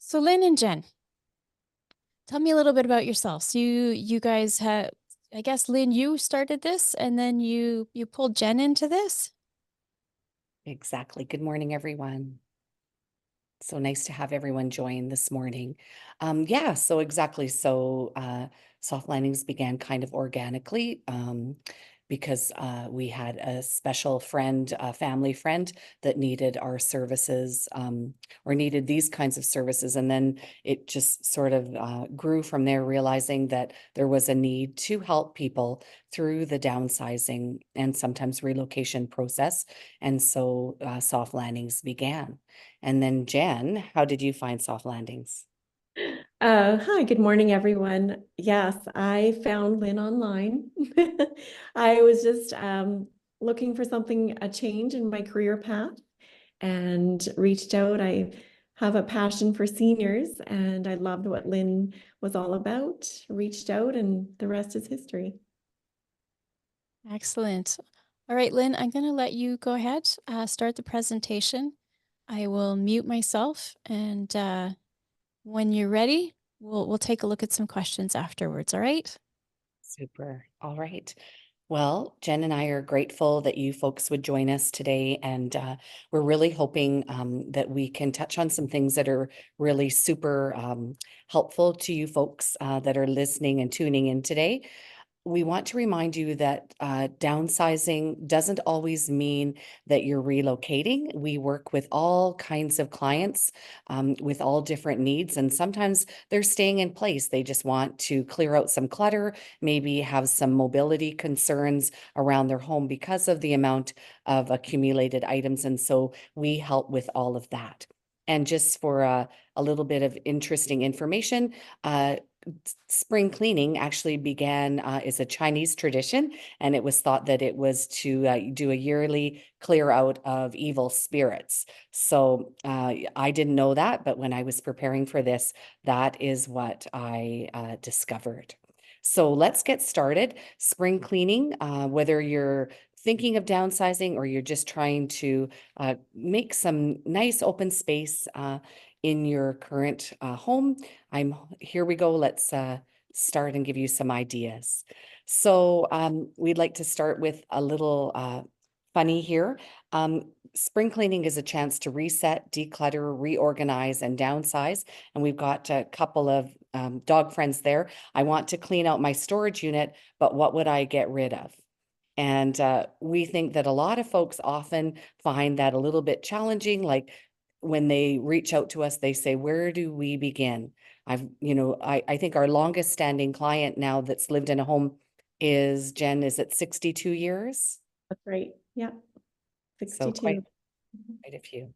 So Lynn and Jen, tell me a little bit about yourselves. You guys have, I guess Lynn, you started this and then you pulled Jen into this. Exactly. Good morning, everyone. So nice to have everyone join this morning. Yeah, so exactly. Soft landings began kind of organically because we had a special friend, a family friend that needed our services or needed these kinds of services. And then it just sort of grew from there, realizing that there was a need to help people through the downsizing and sometimes relocation process. And so soft landings began. And then Jen, how did you find soft landings? Hi, good morning, everyone. Yes, I found Lynn online. I was just looking for a change in my career path and reached out. I have a passion for seniors and I loved what Lynn was all about, reached out, and the rest is history. Excellent. All right, Lynn, I'm going to let you go ahead, start the presentation. I will mute myself, and when you're ready, we'll take a look at some questions afterwards. All right? Super. All right. Well, Jen and I are grateful that you folks would join us today, and we're really hoping that we can touch on some things that are really super helpful to you folks that are listening and tuning in today. We want to remind you that downsizing doesn't always mean that you're relocating. We work with all kinds of clients with all different needs, and sometimes they're staying in place. They just want to clear out some clutter, maybe have some mobility concerns around their home because of the amount of accumulated items. And so we help with all of that. And just for a little bit of interesting information, spring cleaning actually began is a Chinese tradition, and it was thought that it was to do a yearly clear out of evil spirits. So I didn't know that, but when I was preparing for this, that is what I discovered. So let's get started. Spring cleaning, whether you're thinking of downsizing or you're just trying to make some nice open space in your current home, here we go. Let's start and give you some ideas. So we'd like to start with a little funny here. Spring cleaning is a chance to reset, declutter, reorganize, and downsize. And we've got a couple of dog friends there. I want to clean out my storage unit, but what would I get rid of? And we think that a lot of folks often find that a little bit challenging. Like when they reach out to us, they say, where do we begin? I think our longest standing client now that's lived in a home is Jen, is it 62 years? That's right. Yeah, So 62. quite a few.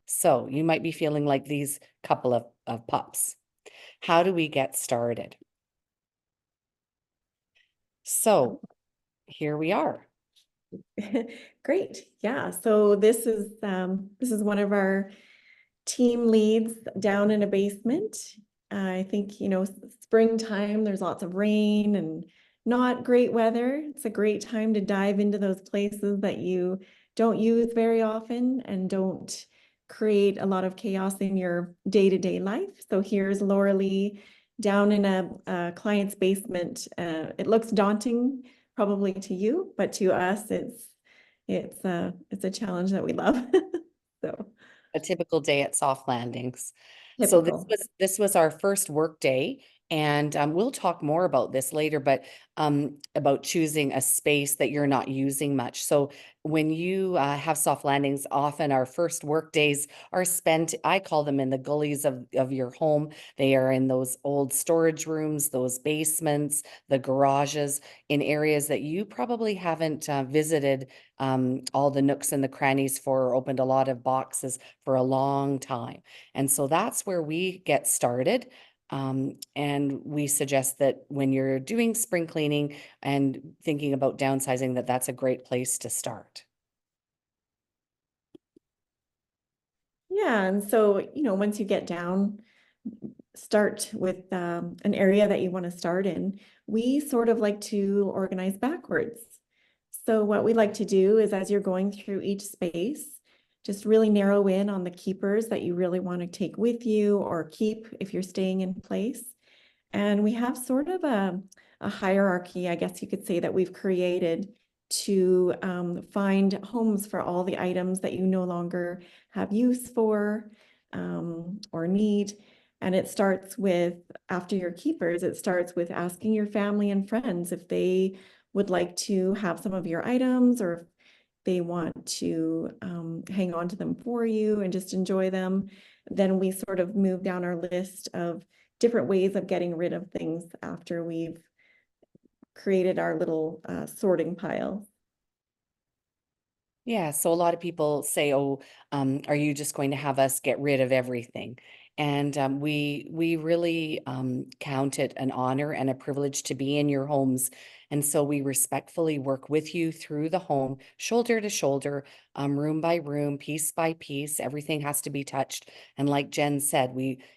So you might be feeling like these couple of pups. How do we get started? So here we are. Great. Yeah. So this is one of our team leads down in a basement. I think, springtime, there's lots of rain and not great weather. It's a great time to dive into those places that you don't use very often and don't create a lot of chaos in your day-to-day life. So here's Laura Lee down in a client's basement. It looks daunting probably to you, but to us, it's a challenge that we love. So A typical day at Soft Landings. So typical. this was our first work day, and we'll talk more about this later, but about choosing a space that you're not using much. So when you have soft landings, often our first work days are spent, I call them in the gullies of your home. They are in those old storage rooms, those basements, the garages, in areas that you probably haven't visited all the nooks and the crannies for, or opened a lot of boxes for a long time. And so that's where we get started. And we suggest that when you're doing spring cleaning and thinking about downsizing, that's a great place to start. Yeah, and so, once you get down, start with an area that you want to start in. We sort of like to organize backwards. So what we like to do is as you're going through each space, just really narrow in on the keepers that you really want to take with you or keep if you're staying in place. And we have sort of a hierarchy, I guess you could say, that we've created to find homes for all the items that you no longer have use for or need. And it starts with, after your keepers, it starts with asking your family and friends if they would like to have some of your items, or if they want to hang on to them for you and just enjoy them. Then we sort of move down our list of different ways of getting rid of things after we've created our little sorting pile. Yeah, so a lot of people say, "Oh, are you just going to have us get rid of everything?" And we really count it an honor and a privilege to be in your homes, and so we respectfully work with you through the home, shoulder to shoulder, room by room, piece by piece. Everything has to be touched, and like Jen said,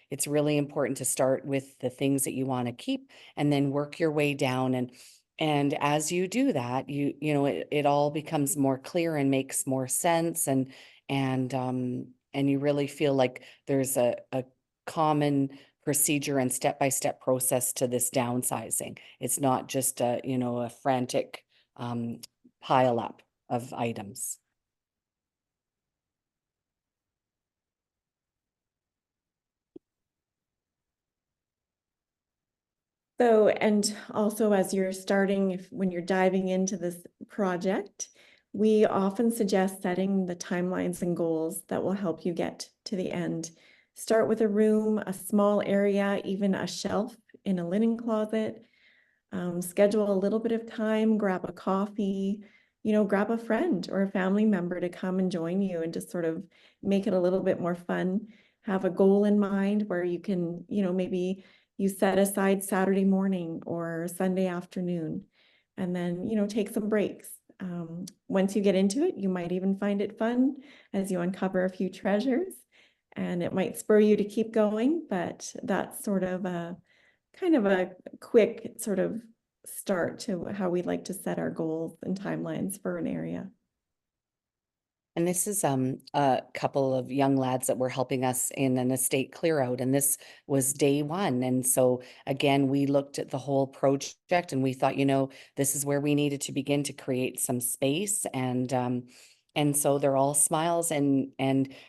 it's really important to start with the things that you want to keep, and then work your way down. And as you do that, you know, it all becomes more clear and makes more sense, and you really feel like there's a common procedure and step-by-step process to this downsizing. It's not just a, you know, a frantic pile up of items. So, and also as you're starting, when you're diving into this project, we often suggest setting the timelines and goals that will help you get to the end. Start with a room, a small area, even a shelf in a linen closet. Schedule a little bit of time, grab a coffee, grab a friend or a family member to come and join you and just sort of make it a little bit more fun. Have a goal in mind where you can, maybe you set aside Saturday morning or Sunday afternoon, and then, take some breaks. Once you get into it, you might even find it fun as you uncover a few treasures, and it might spur you to keep going, but that's sort of a kind of a quick sort of start to how we like to set our goals and timelines for an area. And this is a couple of young lads that were helping us in an estate clear out, and this was day one. And so again, we looked at the whole project and we thought, you know, this is where we needed to begin to create some space. And so they're all smiles, and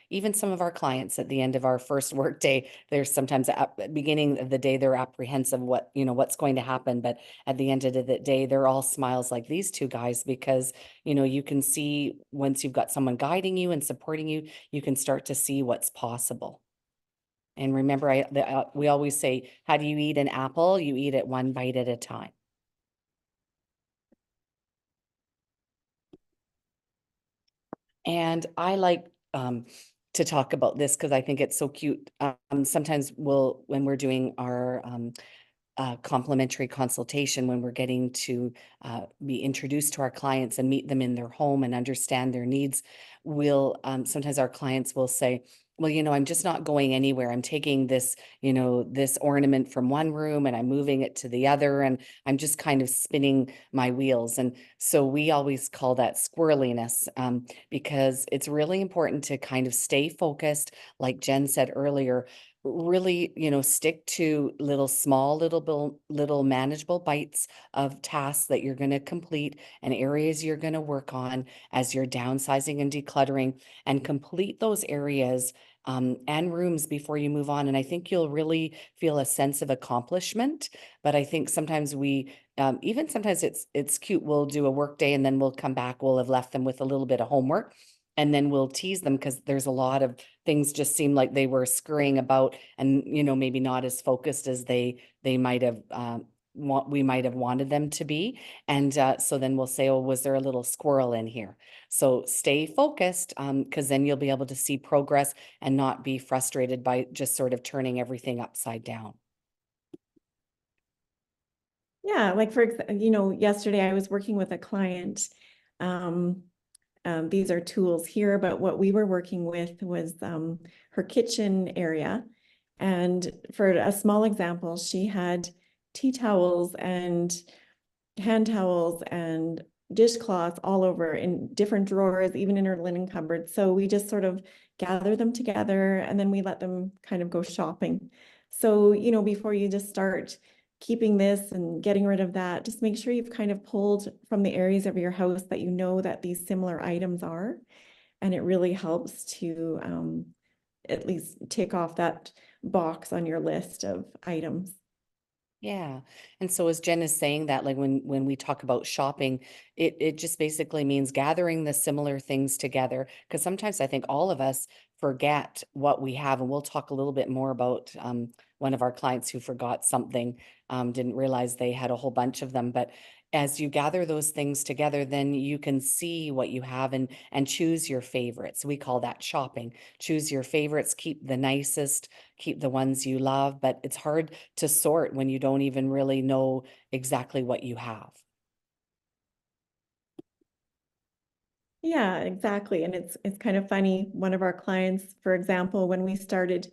even some of our clients at the end of our first work day, there's sometimes at the beginning of the day they're apprehensive what, you know, what's going to happen, but at the end of the day they're all smiles like these two guys, because you know, you can see once you've got someone guiding you and supporting you, you can start to see what's possible. And remember, we always say, how do you eat an apple? You eat it one bite at a time. And I like to talk about this because I think it's so cute. Sometimes when we're doing our complimentary consultation, when we're getting to be introduced to our clients and meet them in their home and understand their needs, sometimes our clients will say, well, you know, I'm just not going anywhere. I'm taking this, you know, this ornament from one room and I'm moving it to the other, and I'm just kind of spinning my wheels. And so we always call that squirreliness, because it's really important to kind of stay focused. Like Jen said earlier, really, you know, stick to little manageable bites of tasks that you're going to complete and areas you're going to work on as you're downsizing and decluttering, and complete those areas and rooms before you move on. And I think you'll really feel a sense of accomplishment. But I think sometimes even sometimes it's cute. We'll do a work day and then we'll come back. We'll have left them with a little bit of homework, and then we'll tease them because there's a lot of things just seem like they were scurrying about, and, you know, maybe not as focused as they might have we might have wanted them to be. And so then we'll say, oh, was there a little squirrel in here? So stay focused, because then you'll be able to see progress and not be frustrated by just sort of turning everything upside down. Yeah, like yesterday I was working with a client. These are tools here, but what we were working with was her kitchen area. And for a small example, she had tea towels and hand towels and dishcloths all over in different drawers, even in her linen cupboard. So we just sort of gather them together and then we let them kind of go shopping. So, before you just start keeping this and getting rid of that, just make sure you've kind of pulled from the areas of your house that you know that these similar items are. And it really helps to at least tick off that box on your list of items. Yeah. And so as Jen is saying that, like when we talk about shopping, it just basically means gathering the similar things together. Because sometimes I think all of us forget what we have. And we'll talk a little bit more about one of our clients who forgot something, didn't realize they had a whole bunch of them. But as you gather those things together, then you can see what you have and choose your favorites. We call that shopping. Choose your favorites, keep the nicest, keep the ones you love, but it's hard to sort when you don't even really know exactly what you have. Yeah, exactly. And it's kind of funny. One of our clients, for example, when we started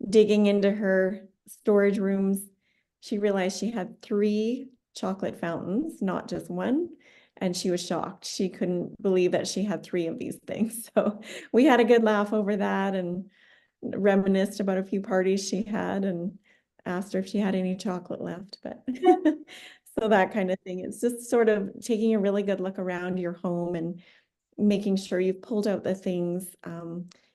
digging into her storage rooms, she realized she had 3 chocolate fountains, not just one. And she was shocked. She couldn't believe that she had 3 of these things. So we had a good laugh over that and reminisced about a few parties she had and asked her if she had any chocolate left. But so that kind of thing. It's just sort of taking a really good look around your home and making sure you've pulled out the things.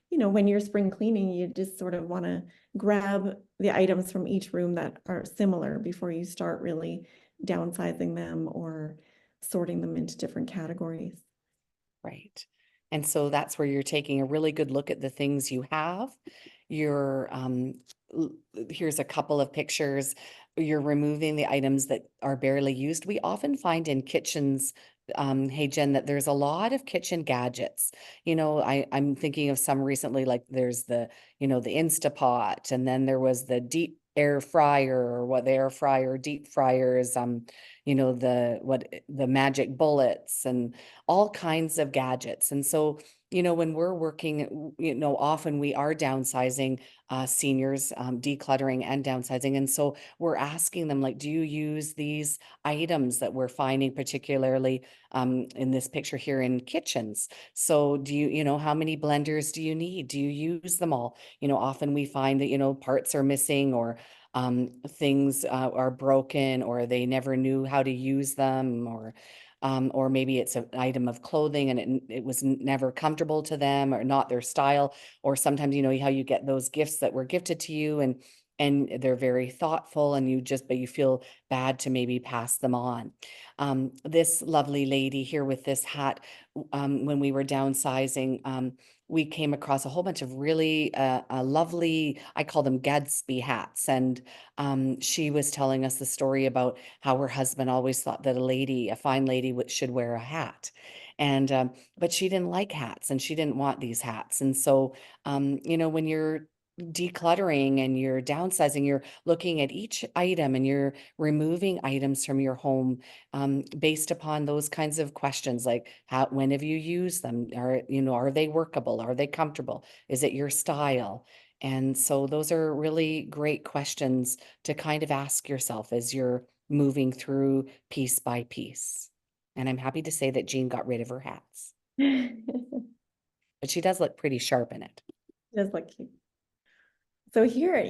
When you're spring cleaning, you just sort of want to grab the items from each room that are similar before you start really downsizing them or sorting them into different categories. Right. And so that's where you're taking a really good look at the things you have. You're, here's a couple of pictures. You're removing the items that are barely used. We often find in kitchens, hey Jen, that there's a lot of kitchen gadgets. I'm thinking of some recently, like there's the Instapot, and then there was the deep air fryer, or what the air fryer, deep fryers, the magic bullets and all kinds of gadgets. And so, when we're working, often we are downsizing seniors, decluttering and downsizing. And so we're asking them, like, do you use these items that we're finding, particularly in this picture here in kitchens? So do how many blenders do you need? Do you use them all? Often we find that, parts are missing, or things are broken, or they never knew how to use them, or maybe it's an item of clothing and it was never comfortable to them or not their style. Or sometimes, how you get those gifts that were gifted to you and they're very thoughtful, and but you feel bad to maybe pass them on. This lovely lady here with this hat, when we were downsizing, we came across a whole bunch of really lovely, I call them Gadsby hats. And she was telling us the story about how her husband always thought that a fine lady should wear a hat. And but she didn't like hats and she didn't want these hats. And so, when you're decluttering and you're downsizing, you're looking at each item and you're removing items from your home based upon those kinds of questions, like when have you used them? Are they workable? Are they comfortable? Is it your style? And so those are really great questions to kind of ask yourself as you're moving through piece by piece. And I'm happy to say that Jean got rid of her hats, but she does look pretty sharp in it. Just like so here,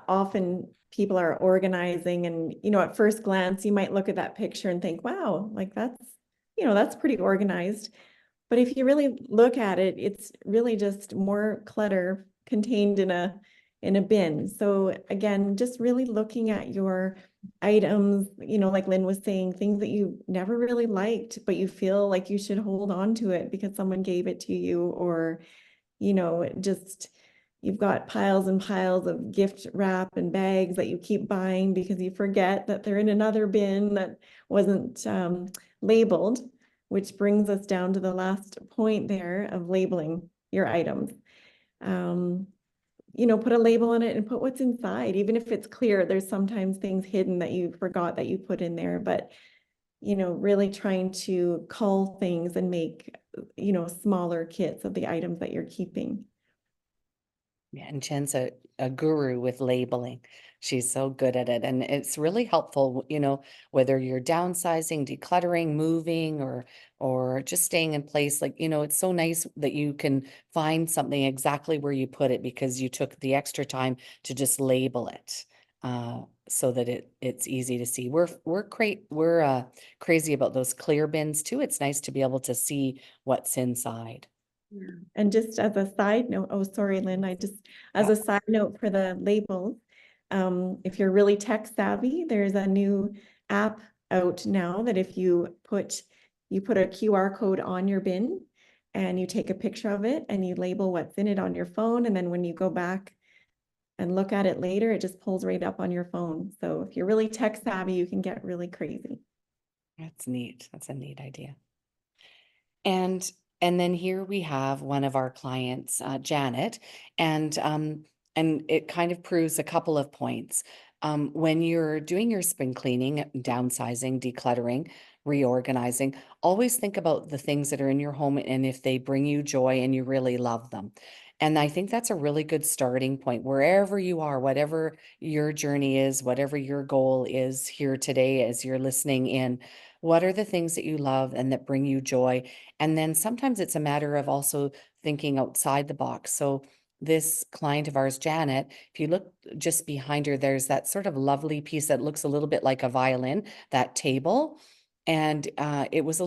often people are organizing and, at first glance, you might look at that picture and think, wow, like that's pretty organized. But if you really look at it, it's really just more clutter contained in a bin. So again, just really looking at your items, like Lynn was saying, things that you never really liked, but you feel like you should hold on to it because someone gave it to you, or, just you've got piles and piles of gift wrap and bags that you keep buying because you forget that they're in another bin that wasn't labeled, which brings us down to the last point there of labeling your items. Put a label on it and put what's inside. Even if it's clear, there's sometimes things hidden that you forgot that you put in there, but really trying to cull things and make, smaller kits of the items that you're keeping. Yeah, and Jen's a guru with labeling. She's so good at it. And it's really helpful, whether you're downsizing, decluttering, moving, or just staying in place. Like, it's so nice that you can find something exactly where you put it because you took the extra time to just label it. So that it's easy to see. We're crazy about those clear bins too. It's nice to be able to see what's inside. Yeah. And just as a side note, oh, sorry, Lynn, as Yeah. a side note for the labels, if you're really tech savvy, there's a new app out now that if you put a QR code on your bin and you take a picture of it and you label what's in it on your phone. And then when you go back and look at it later, it just pulls right up on your phone. So if you're really tech savvy, you can get really crazy. That's neat. That's a neat idea. And and then here we have one of our clients, Janet, and it kind of proves a couple of points. When you're doing your spring cleaning, downsizing, decluttering, reorganizing, always think about the things that are in your home and if they bring you joy and you really love them. And I think that's a really good starting point wherever you are, whatever your journey is, whatever your goal is here today as you're listening in. What are the things that you love and that bring you joy? And then sometimes it's a matter of also thinking outside the box. So this client of ours, Janet, if you look just behind her, there's that sort of lovely piece that looks a little bit like a violin, that table. And it was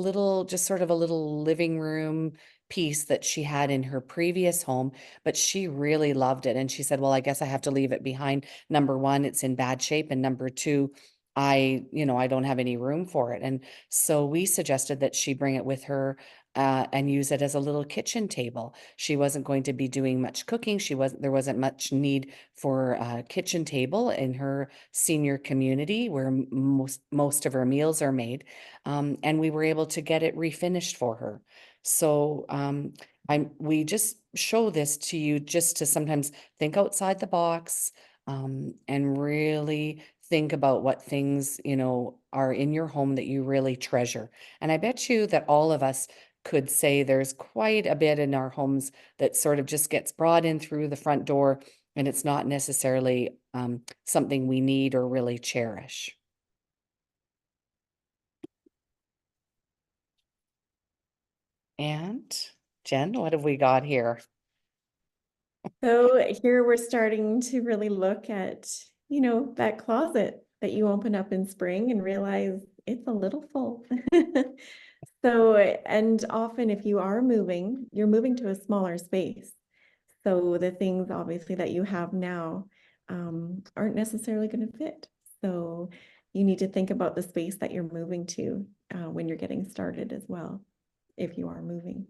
just sort of a little living room piece that she had in her previous home, but she really loved it. And she said, well, I guess I have to leave it behind. Number one, it's in bad shape. And number two, I don't have any room for it. And so we suggested that she bring it with her and use it as a little kitchen table. She wasn't going to be doing much cooking. There wasn't much need for a kitchen table in her senior community where most of her meals are made. And we were able to get it refinished for her. So we just show this to you just to sometimes think outside the box and really think about what things, are in your home that you really treasure. And I bet you that all of us could say there's quite a bit in our homes that sort of just gets brought in through the front door and it's not necessarily something we need or really cherish. And Jen, what have we got here? So here we're starting to really look at, that closet that you open up in spring and realize it's a little full. So, and often if you are moving, you're moving to a smaller space. So the things obviously that you have now aren't necessarily going to fit. So you need to think about the space that you're moving to when you're getting started as well, if you are moving.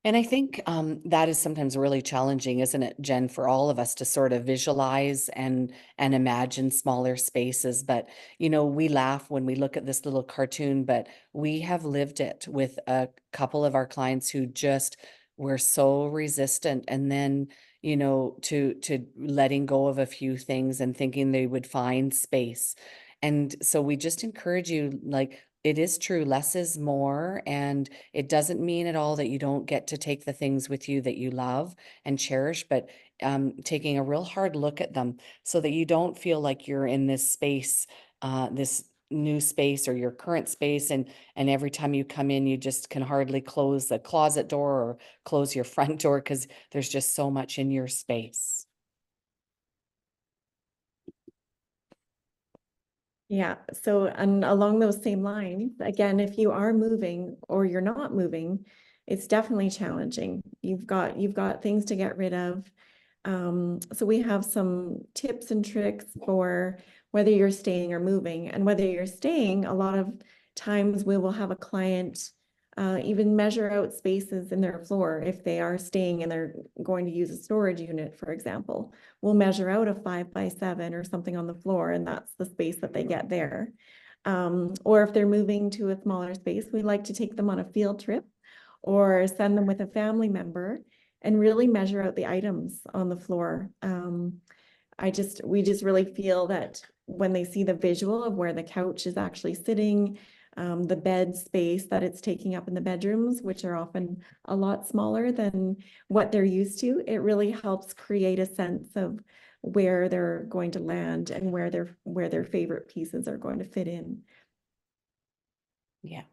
And I think that is sometimes really challenging, isn't it, Jen, for all of us to sort of visualize and imagine smaller spaces. But, we laugh when we look at this little cartoon, but we have lived it with a couple of our clients who just were so resistant. And then, to letting go of a few things and thinking they would find space. And so we just encourage you, like, it is true, less is more. And it doesn't mean at all that you don't get to take the things with you that you love and cherish, but taking a real hard look at them so that you don't feel like you're in this space, this new space or your current space. And every time you come in, you just can hardly close the closet door or close your front door because there's just so much in your space. Yeah. So, and along those same lines, again, if you are moving or you're not moving, it's definitely challenging. You've got things to get rid of. So we have some tips and tricks for whether you're staying or moving. And whether you're staying, a lot of times we will have a client even measure out spaces in their floor. If they are staying and they're going to use a storage unit, for example, we'll measure out a 5x7 or something on the floor, and that's the space that they get there. Or if they're moving to a smaller space, we like to take them on a field trip or send them with a family member and really measure out the items on the floor. We just really feel that when they see the visual of where the couch is actually sitting, the bed space that it's taking up in the bedrooms, which are often a lot smaller than what they're used to. It really helps create a sense of where they're going to land and where their favorite pieces are going to fit in. Yeah.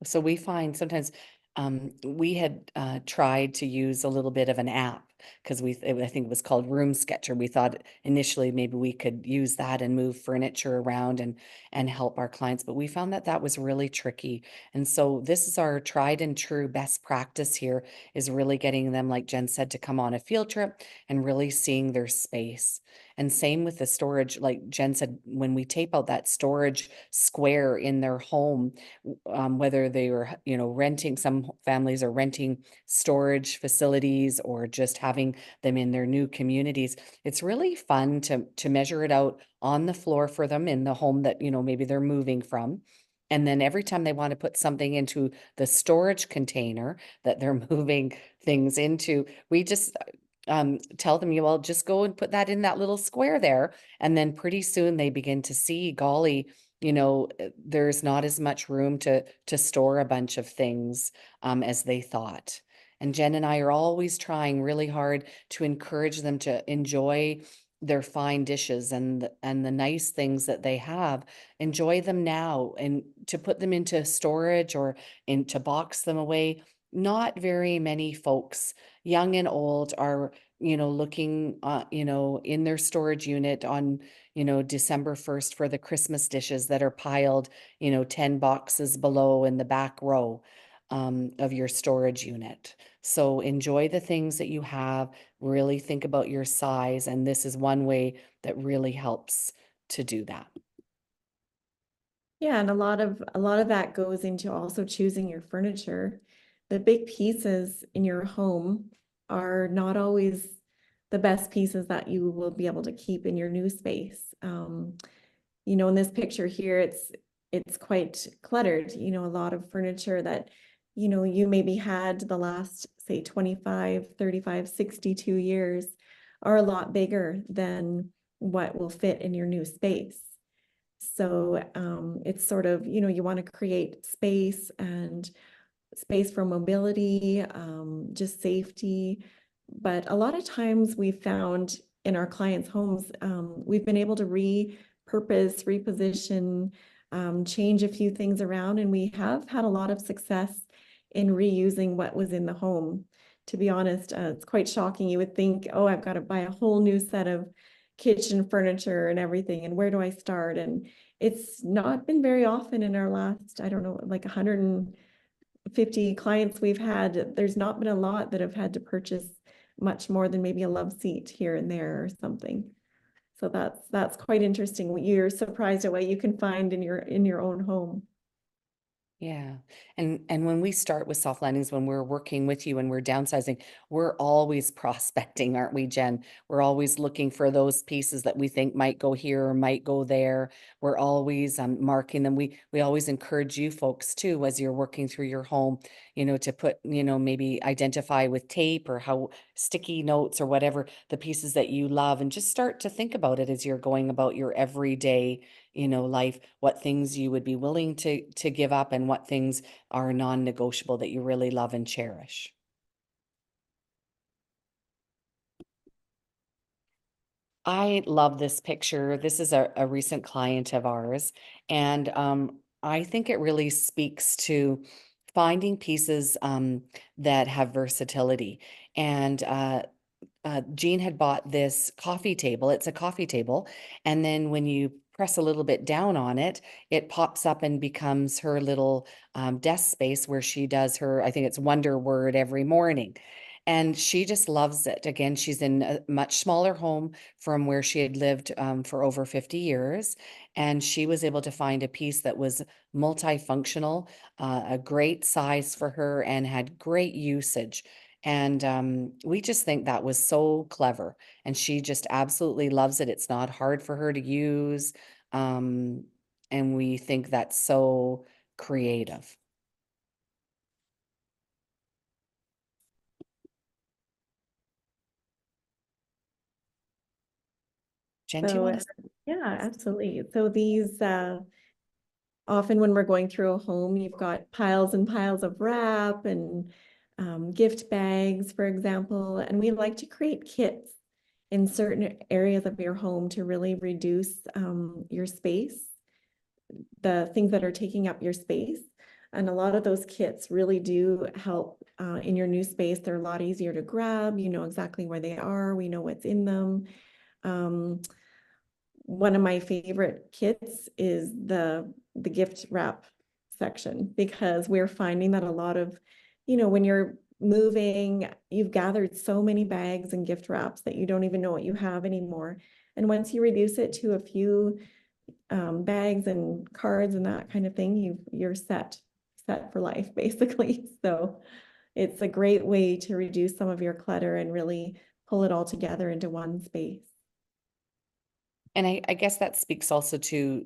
So we find sometimes we had tried to use a little bit of an app because I think it was called Room Sketcher. We thought initially maybe we could use that and move furniture around and help our clients, but we found that that was really tricky. And so this is our tried and true best practice here, is really getting them, like Jen said, to come on a field trip and really seeing their space. And same with the storage, like Jen said, when we tape out that storage square in their home, whether they were, renting, some families are renting storage facilities or just having them in their new communities. It's really fun to measure it out on the floor for them in the home that, maybe they're moving from. And then every time they want to put something into the storage container that they're moving things into, we just tell them, well, just go and put that in that little square there. And then pretty soon they begin to see, golly, there's not as much room to store a bunch of things as they thought. And Jen and I are always trying really hard to encourage them to enjoy their fine dishes and the nice things that they have. Enjoy them now, and to put them into storage or to box them away. Not very many folks, young and old, are looking in their storage unit on December 1st for the Christmas dishes that are piled 10 boxes below in the back row of your storage unit. So enjoy the things that you have, really think about your size, and this is one way that really helps to do that. Yeah, and a lot of that goes into also choosing your furniture. The big pieces in your home are not always the best pieces that you will be able to keep in your new space. In this picture here, it's quite cluttered, a lot of furniture that, you maybe had the last, say, 25, 35, 62 years are a lot bigger than what will fit in your new space. So it's sort of, you want to create space and space for mobility, just safety. But a lot of times we've found in our clients' homes, we've been able to repurpose, reposition, change a few things around, and we have had a lot of success in reusing what was in the home. To be honest, it's quite shocking. You would think, oh, I've got to buy a whole new set of kitchen furniture and everything, and where do I start? And it's not been very often in our last, I don't know, like 150 clients we've had. There's not been a lot that have had to purchase much more than maybe a love seat here and there or something. So that's quite interesting. You're surprised at what you can find in your own home. Yeah. And when we start with soft landings, when we're working with you and we're downsizing, we're always prospecting, aren't we, Jen? We're always looking for those pieces that we think might go here or might go there. We're always marking them. We always encourage you folks too, as you're working through your home, to put, maybe identify with tape or how sticky notes or whatever, the pieces that you love, and just start to think about it as you're going about your everyday life, what things you would be willing to give up and what things are non-negotiable that you really love and cherish. I love this picture. This is a recent client of ours, and I think it really speaks to finding pieces that have versatility. And Jean had bought this coffee table. It's a coffee table. And then when you press a little bit down on it, it pops up and becomes her little desk space where she does her, I think it's Wonder Word every morning. And she just loves it. Again, she's in a much smaller home from where she had lived for over 50 years. And she was able to find a piece that was multifunctional, a great size for her, and had great usage. And we just think that was so clever. And she just absolutely loves it. It's not hard for her to use. Um, and we think that's so creative. Jen, do you So want to? yeah, absolutely. So these often when we're going through a home, you've got piles and piles of wrap and gift bags, for example, and we like to create kits in certain areas of your home to really reduce your space, the things that are taking up your space. And a lot of those kits really do help in your new space. They're a lot easier to grab. You know exactly where they are. We know what's in them. One of my favorite kits is the gift wrap section, because we're finding that a lot of, when you're moving, you've gathered so many bags and gift wraps that you don't even know what you have anymore. And once you reduce it to a few bags and cards and that kind of thing, you're set for life, basically. So it's a great way to reduce some of your clutter and really pull it all together into one space. And I guess that speaks also to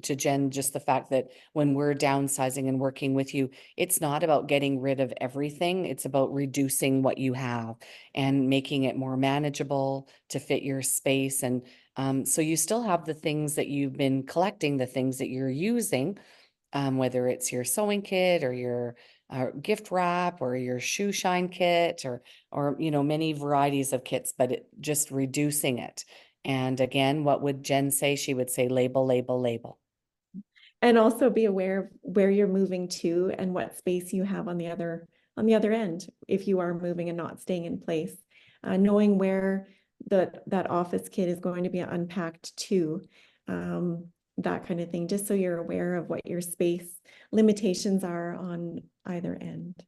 Jen, just the fact that when we're downsizing and working with you, it's not about getting rid of everything. It's about reducing what you have and making it more manageable to fit your space. And so you still have the things that you've been collecting, the things that you're using, whether it's your sewing kit or your gift wrap or your shoe shine kit or many varieties of kits, but just reducing it. And again, what would Jen say? She would say label, label, label. And also be aware of where you're moving to and what space you have on the other end if you are moving and not staying in place. Knowing where that office kit is going to be unpacked to, that kind of thing, just so you're aware of what your space limitations are on either end.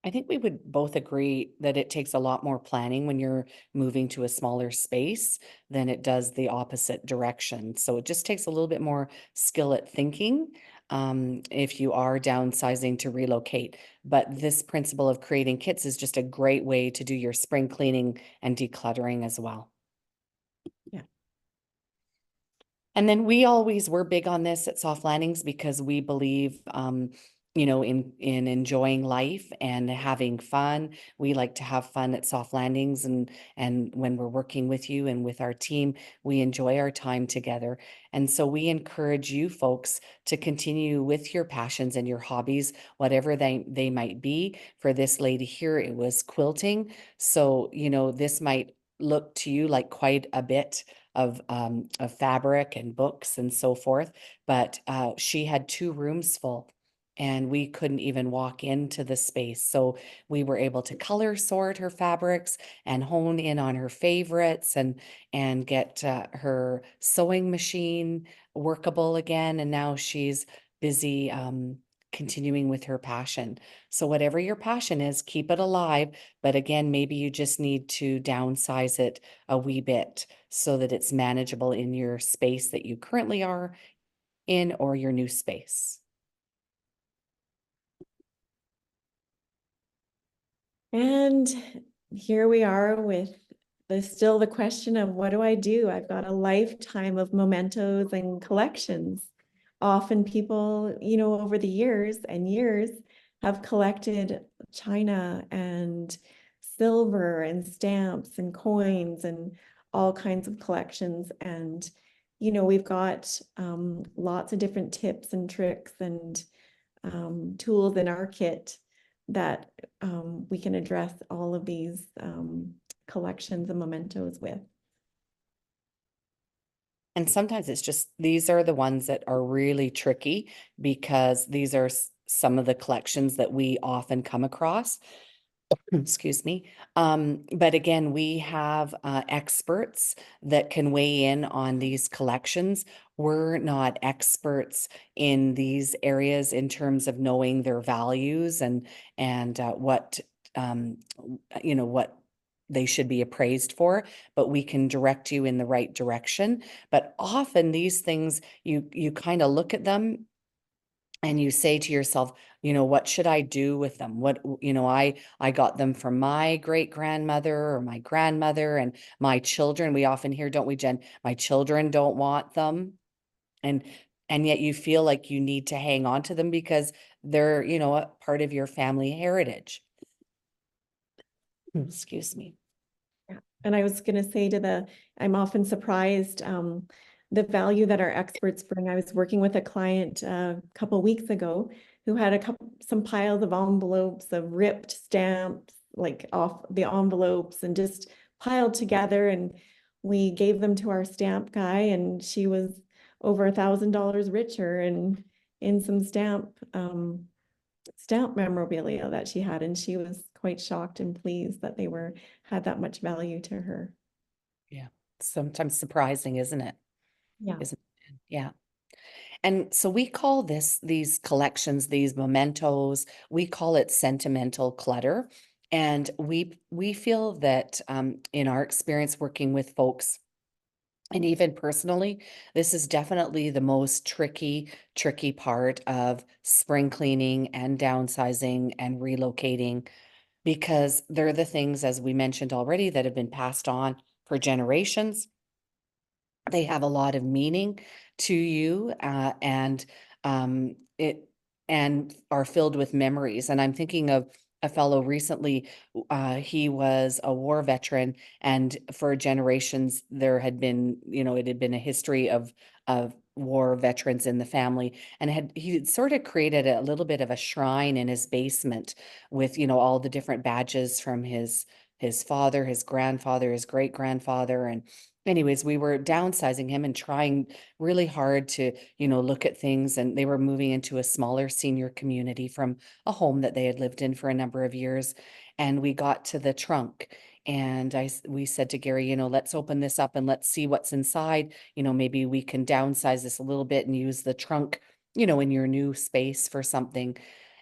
I think we would both agree that it takes a lot more planning when you're moving to a smaller space than it does the opposite direction. So it just takes a little bit more skill at thinking if you are downsizing to relocate. But this principle of creating kits is just a great way to do your spring cleaning and decluttering as well. Yeah. And then we're big on this at Soft Landings because we believe, in enjoying life and having fun. We like to have fun at Soft Landings, and when we're working with you and with our team, we enjoy our time together. And so we encourage you folks to continue with your passions and your hobbies, whatever they might be. For this lady here, it was quilting. So, this might look to you like quite a bit of fabric and books and so forth, but she had 2 rooms full and we couldn't even walk into the space. So we were able to color sort her fabrics and hone in on her favorites and get her sewing machine workable again. And now she's busy continuing with her passion. So whatever your passion is, keep it alive. But again, maybe you just need to downsize it a wee bit so that it's manageable in your space that you currently are in or your new space. And here we are with still the question of what do I do? I've got a lifetime of mementos and collections. Often people, over the years and years have collected china and silver and stamps and coins and all kinds of collections. And, we've got lots of different tips and tricks and tools in our kit that we can address all of these collections and mementos with. And sometimes it's just, these are the ones that are really tricky because these are some of the collections that we often come across. Excuse me. But again, we have experts that can weigh in on these collections. We're not experts in these areas in terms of knowing their values and what what they should be appraised for, but we can direct you in the right direction. But often these things, you kind of look at them and you say to yourself, what should I do with them? What, I got them from my great grandmother or my grandmother and my children. We often hear, don't we, Jen? My children don't want them. And yet you feel like you need to hang on to them because they're, a part of your family heritage. Excuse me. Yeah. And I was going to say I'm often surprised the value that our experts bring. I was working with a client a couple weeks ago who had some piles of envelopes of ripped stamps, like off the envelopes, and just piled together. And we gave them to our stamp guy, and she was over $1,000 richer and in some stamp memorabilia that she had, and she was quite shocked and pleased that they had that much value to her. Yeah. Sometimes surprising, isn't it? Yeah. Isn't it? Yeah. And so we call these collections, these mementos, we call it sentimental clutter. And we feel that in our experience working with folks, and even personally, this is definitely the most tricky part of spring cleaning and downsizing and relocating, because they're the things, as we mentioned already, that have been passed on for generations. They have a lot of meaning to you, it and are filled with memories. And I'm thinking of a fellow recently. He was a war veteran, and for generations there had been, it had been a history of war veterans in the family, and he had sort of created a little bit of a shrine in his basement with, all the different badges from his father, his grandfather, his great grandfather. And anyways, we were downsizing him and trying really hard to, look at things. And they were moving into a smaller senior community from a home that they had lived in for a number of years. And we got to the trunk, and we said to Gary, let's open this up and let's see what's inside. Maybe we can downsize this a little bit and use the trunk, in your new space for something.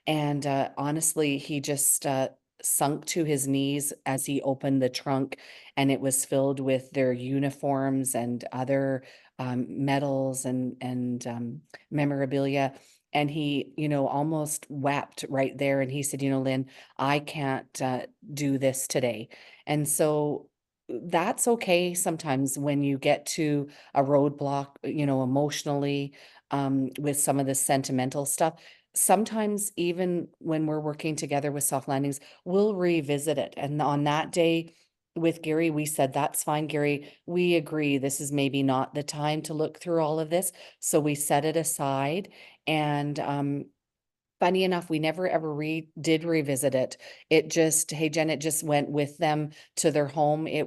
And honestly, he just sunk to his knees as he opened the trunk, and it was filled with their uniforms and other medals and memorabilia. And he, almost wept right there. And he said, Lynn, I can't do this today. And so that's okay sometimes when you get to a roadblock, emotionally, with some of the sentimental stuff. Sometimes even when we're working together with Soft Landings, we'll revisit it. And on that day with Gary, we said, that's fine, Gary. We agree. This is maybe not the time to look through all of this. So we set it aside. And funny enough, we never ever did revisit it. It just, hey, Jen, it just went with them to their home. It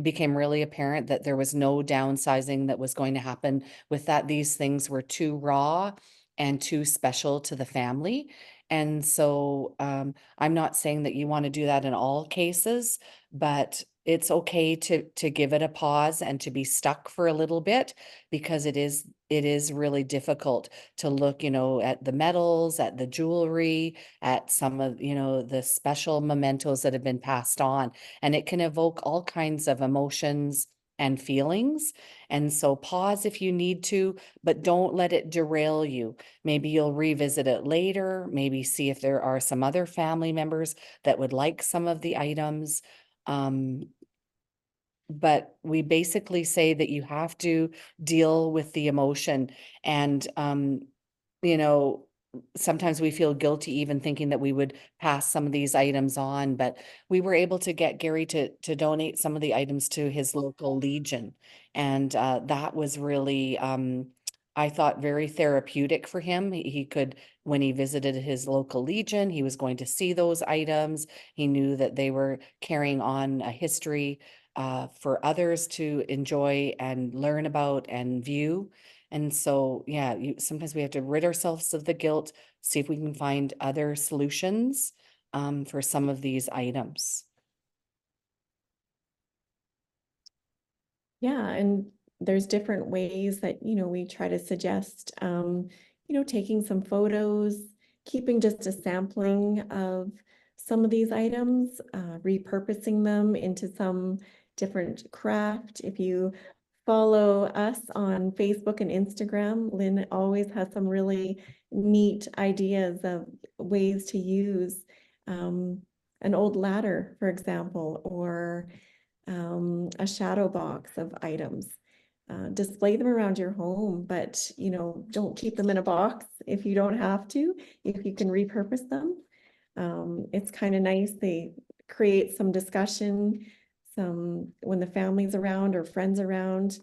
became really apparent that there was no downsizing that was going to happen with that. These things were too raw and too special to the family. And so I'm not saying that you want to do that in all cases, but it's okay to give it a pause and to be stuck for a little bit, because it is really difficult to look, at the medals, at the jewelry, at some of, the special mementos that have been passed on. And it can evoke all kinds of emotions and feelings. And so pause if you need to, but don't let it derail you. Maybe you'll revisit it later, maybe see if there are some other family members that would like some of the items. But we basically say that you have to deal with the emotion. And you know, sometimes we feel guilty even thinking that we would pass some of these items on, but we were able to get Gary to donate some of the items to his local Legion. And that was really, I thought, very therapeutic for him. He could, when he visited his local Legion, he was going to see those items. He knew that they were carrying on a history for others to enjoy and learn about and view. And so, yeah, sometimes we have to rid ourselves of the guilt, see if we can find other solutions for some of these items. Yeah, and there's different ways that, we try to suggest, taking some photos, keeping just a sampling of some of these items, repurposing them into some different craft. If you follow us on Facebook and Instagram, Lynn always has some really neat ideas of ways to use an old ladder, for example, or a shadow box of items. Display them around your home, but don't keep them in a box if you don't have to, if you can repurpose them. It's kind of nice. They create some discussion, when the family's around or friends around,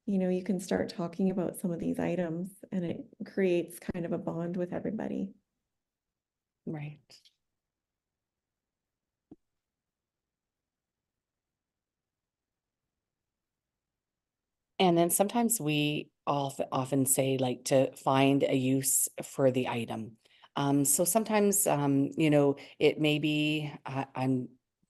you can start talking about some of these items, and it creates kind of a bond with everybody. Right. And then sometimes we often say like to find a use for the item. So sometimes, it may be,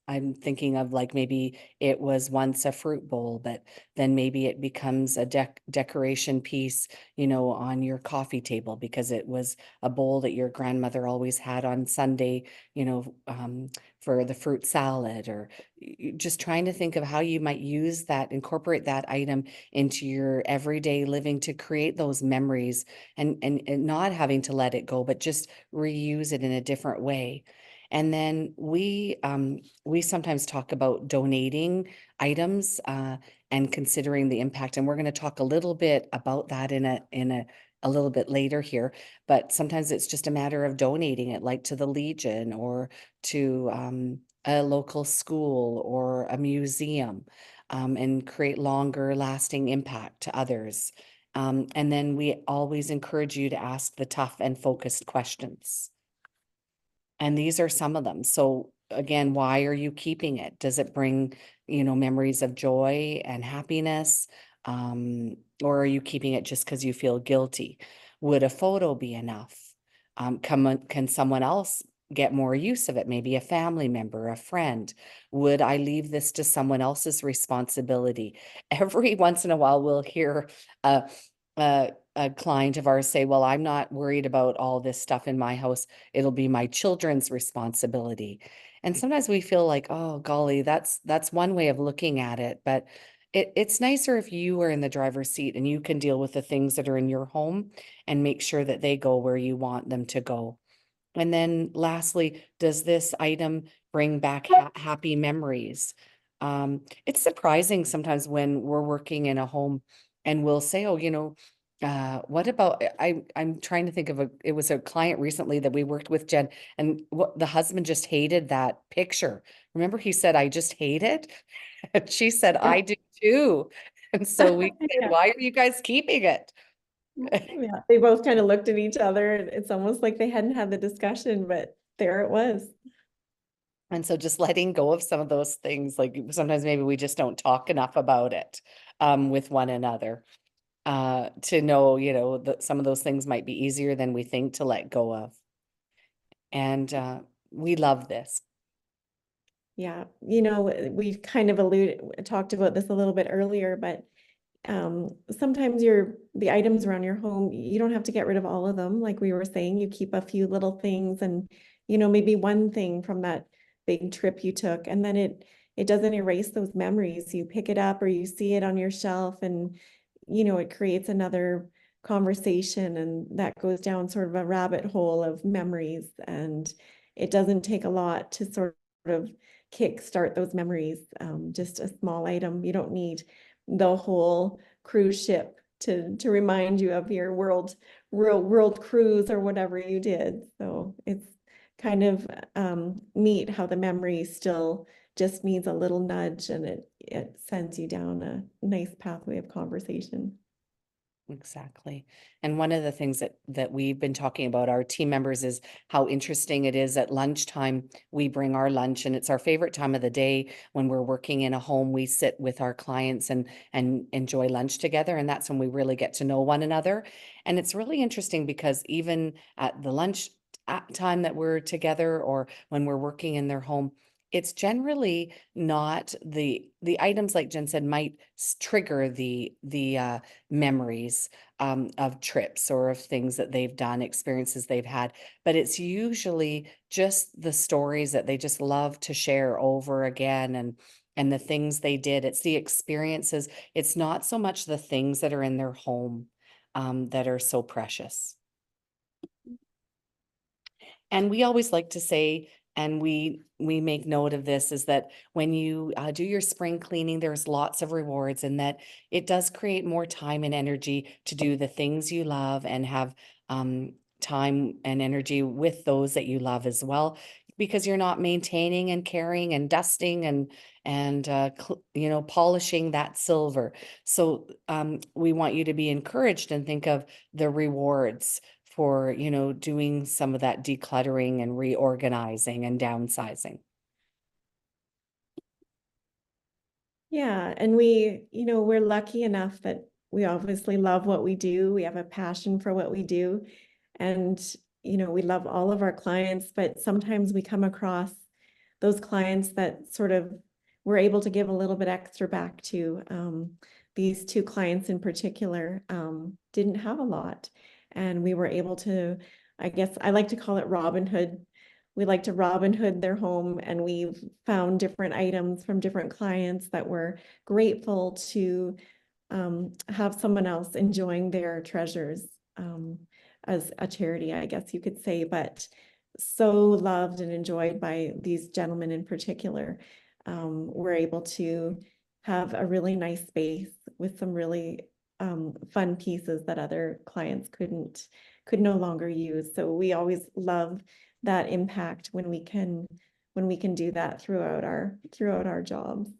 I'm thinking of like maybe it was once a fruit bowl, but then maybe it becomes a decoration piece, on your coffee table because it was a bowl that your grandmother always had on Sunday, for the fruit salad, or just trying to think of how you might use that, incorporate that item into your everyday living to create those memories, and not having to let it go, but just reuse it in a different way. And then we sometimes talk about donating items, and considering the impact. And we're going to talk a little bit about that in a little bit later here. But sometimes it's just a matter of donating it, like to the Legion or to a local school or a museum, and create longer lasting impact to others. And then we always encourage you to ask the tough and focused questions. And these are some of them. So again, why are you keeping it? Does it bring, memories of joy and happiness? Or are you keeping it just because you feel guilty? Would a photo be enough? Can someone else get more use of it? Maybe a family member, a friend. Would I leave this to someone else's responsibility? Every once in a while, we'll hear a client of ours say, well, I'm not worried about all this stuff in my house. It'll be my children's responsibility. And sometimes we feel like, oh, golly, that's one way of looking at it. But it's nicer if you are in the driver's seat and you can deal with the things that are in your home and make sure that they go where you want them to go. And then lastly, does this item bring back happy memories? It's surprising sometimes when we're working in a home and we'll say, oh, what about, I'm trying to think of it was a client recently that we worked with, Jen, and the husband just hated that picture. Remember, he said, I just hate it. And she said, Yeah. I do too. And so we said, Yeah. why are you guys keeping it? Yeah, they both kind of looked at each other, and it's almost like they hadn't had the discussion, but there it was. And so just letting go of some of those things, like sometimes maybe we just don't talk enough about it, with one another, to know, that some of those things might be easier than we think to let go of. And we love this. Yeah, we've kind of talked about this a little bit earlier, but sometimes the items around your home, you don't have to get rid of all of them. Like we were saying, you keep a few little things, and maybe one thing from that big trip you took, and then it doesn't erase those memories. You pick it up or you see it on your shelf, and it creates another conversation, and that goes down sort of a rabbit hole of memories. And it doesn't take a lot to sort of kickstart those memories. Just a small item. You don't need the whole cruise ship to remind you of your world cruise or whatever you did. So it's kind of neat how the memory still just needs a little nudge, and it sends you down a nice pathway of conversation. Exactly. And one of the things that we've been talking about, our team members, is how interesting it is at lunchtime. We bring our lunch, and it's our favorite time of the day when we're working in a home. We sit with our clients and enjoy lunch together. And that's when we really get to know one another. And it's really interesting because even at the lunch time that we're together, or when we're working in their home, it's generally not the items, like Jen said, might trigger the memories, of trips or of things that they've done, experiences they've had. But it's usually just the stories that they just love to share over again, and the things they did. It's the experiences. It's not so much the things that are in their home, that are so precious. And we always like to say, and we make note of this, is that when you do your spring cleaning, there's lots of rewards, and that it does create more time and energy to do the things you love and have time and energy with those that you love as well. because you're not maintaining and carrying and dusting and polishing that silver. So we want you to be encouraged and think of the rewards for, doing some of that decluttering and reorganizing and downsizing. Yeah, and we're lucky enough that we obviously love what we do. We have a passion for what we do. And, we love all of our clients, but sometimes we come across those clients that sort of we're able to give a little bit extra back to. These two clients in particular didn't have a lot. And we were able to, I guess I like to call it Robin Hood. We like to Robin Hood their home, and we've found different items from different clients that we're grateful to have someone else enjoying their treasures as a charity, I guess you could say, but so loved and enjoyed by these gentlemen in particular. We're able to have a really nice space with some really fun pieces that other clients could no longer use. So we always love that impact when we can do that throughout our jobs.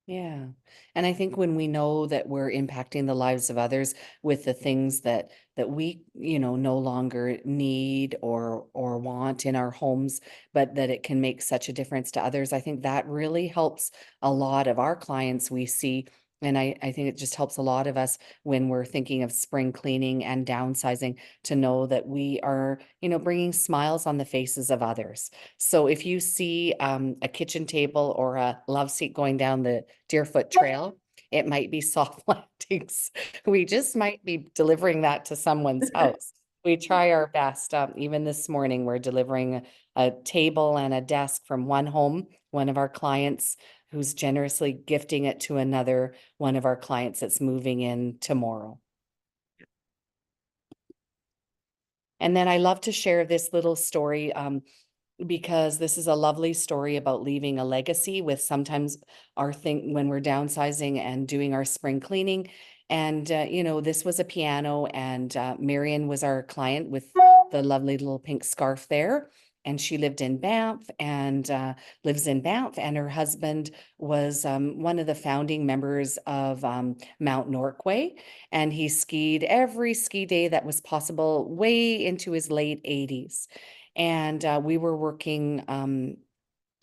Yeah. And I think when we know that we're impacting the lives of others with the things that we, no longer need or want in our homes, but that it can make such a difference to others, I think that really helps a lot of our clients we see. And I think it just helps a lot of us when we're thinking of spring cleaning and downsizing to know that we are, bringing smiles on the faces of others. So if you see a kitchen table or a love seat going down the Deerfoot Trail, it might be soft landings. We just might be delivering that to someone's house. We try our best. Even this morning, we're delivering a table and a desk from one home, one of our clients who's generously gifting it to another one of our clients that's moving in tomorrow. And then I love to share this little story because this is a lovely story about leaving a legacy with sometimes our thing when we're downsizing and doing our spring cleaning. And, this was a piano, and Marion was our client with the lovely little pink scarf there. And she lived in Banff and lives in Banff. And her husband was one of the founding members of Mount Norquay. And he skied every ski day that was possible way into his late 80s. And we were working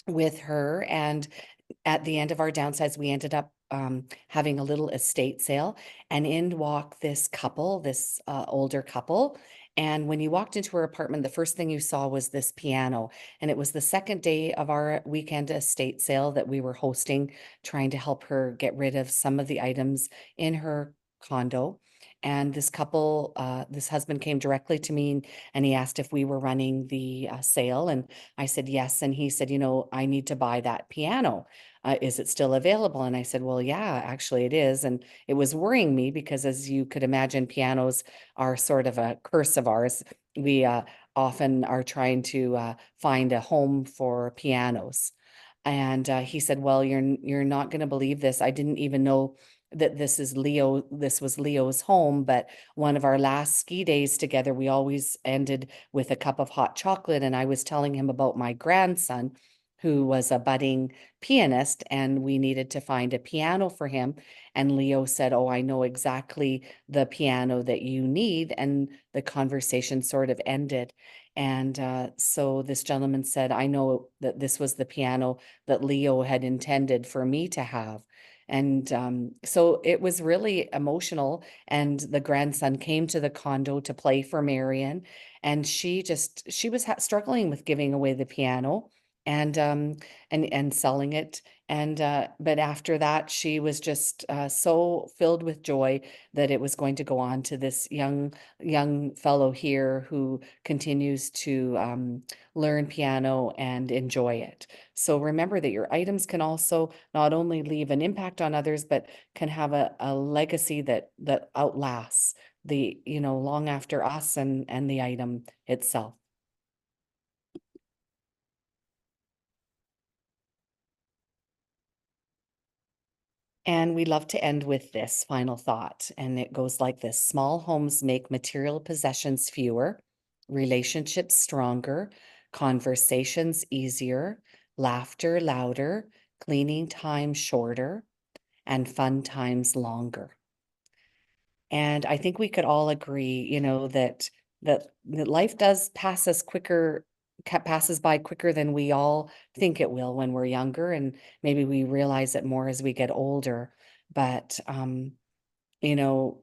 with her. And at the end of our downsize, we ended up having a little estate sale, and in walked this couple, this older couple. And when you walked into her apartment, the first thing you saw was this piano. And it was the second day of our weekend estate sale that we were hosting, trying to help her get rid of some of the items in her condo. And this couple, this husband came directly to me and he asked if we were running the sale. And I said, yes. And he said, I need to buy that piano. Is it still available? And I said, well, yeah, actually it is. And it was worrying me because, as you could imagine, pianos are sort of a curse of ours. We often are trying to find a home for pianos. And he said, well, you're not going to believe this. I didn't even know that this was Leo's home, but one of our last ski days together, we always ended with a cup of hot chocolate. And I was telling him about my grandson, who was a budding pianist, and we needed to find a piano for him. And Leo said, oh, I know exactly the piano that you need. And the conversation sort of ended. And so this gentleman said, I know that this was the piano that Leo had intended for me to have. And so it was really emotional. And the grandson came to the condo to play for Marion. And she was struggling with giving away the piano and selling it. And but after that, she was just so filled with joy that it was going to go on to this young fellow here who continues to learn piano and enjoy it. So remember that your items can also not only leave an impact on others, but can have a legacy that outlasts the, long after us and the item itself. And we love to end with this final thought. And it goes like this: small homes make material possessions fewer, relationships stronger, conversations easier, laughter louder, cleaning time shorter, and fun times longer. And I think we could all agree, that life does passes by quicker than we all think it will when we're younger, and maybe we realize it more as we get older. But you know,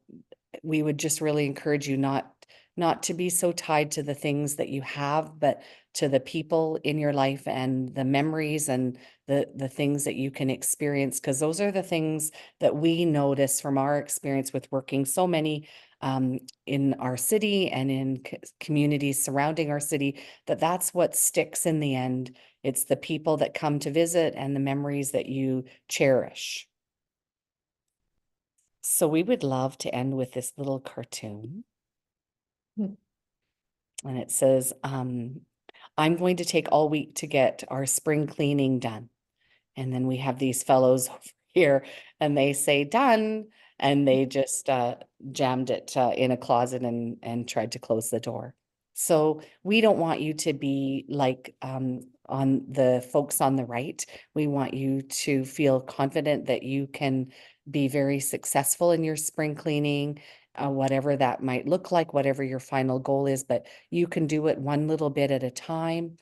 we would just really encourage you not to be so tied to the things that you have, but to the people in your life and the memories and the things that you can experience, because those are the things that we notice from our experience with working so many in our city and in communities surrounding our city, that's what sticks in the end. It's the people that come to visit and the memories that you cherish. So we would love to end with this little cartoon. And it says, I'm going to take all week to get our spring cleaning done. And then we have these fellows over here and they say done. And they just jammed it in a closet and tried to close the door. So we don't want you to be like on the folks on the right. We want you to feel confident that you can be very successful in your spring cleaning, whatever that might look like, whatever your final goal is, but you can do it one little bit at a time.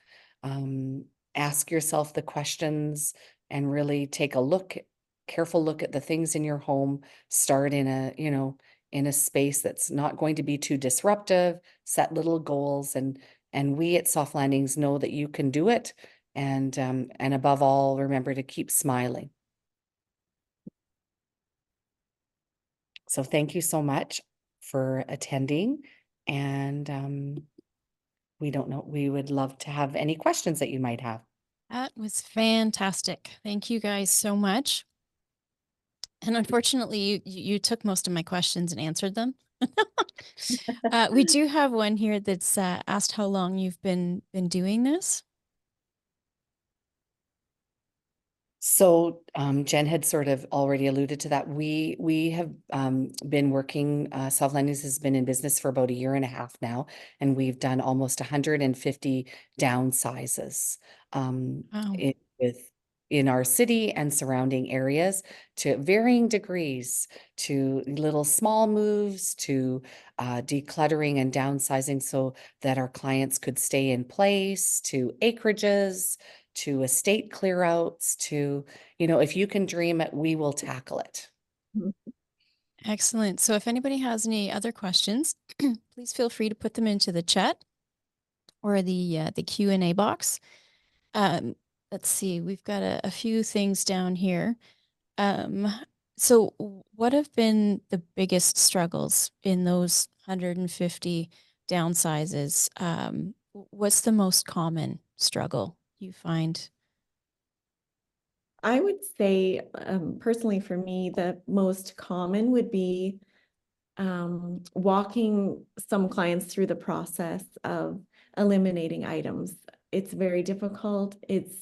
Ask yourself the questions and really take a careful look at the things in your home. Start in a space that's not going to be too disruptive. Set little goals, and we at Soft Landings know that you can do it. And above all, remember to keep smiling. So thank you so much for attending. And we would love to have any questions that you might have. That was fantastic. Thank you guys so much. And unfortunately, you took most of my questions and answered them. We do have one here that's asked how long you've been doing this. So Jen had sort of already alluded to that. We have been working, Soft Landings has been in business for about 1.5 years now, and we've done almost 150 downsizes Wow. in our city and surrounding areas, to varying degrees, to little small moves, to decluttering and downsizing so that our clients could stay in place, to acreages, to estate clear outs, to, if you can dream it, we will tackle it. Excellent. So if anybody has any other questions, please feel free to put them into the chat or the Q&A box. Let's see, we've got a few things down here. So what have been the biggest struggles in those 150 downsizes? What's the most common struggle you find? I would say, personally for me, the most common would be walking some clients through the process of eliminating items. It's very difficult. It's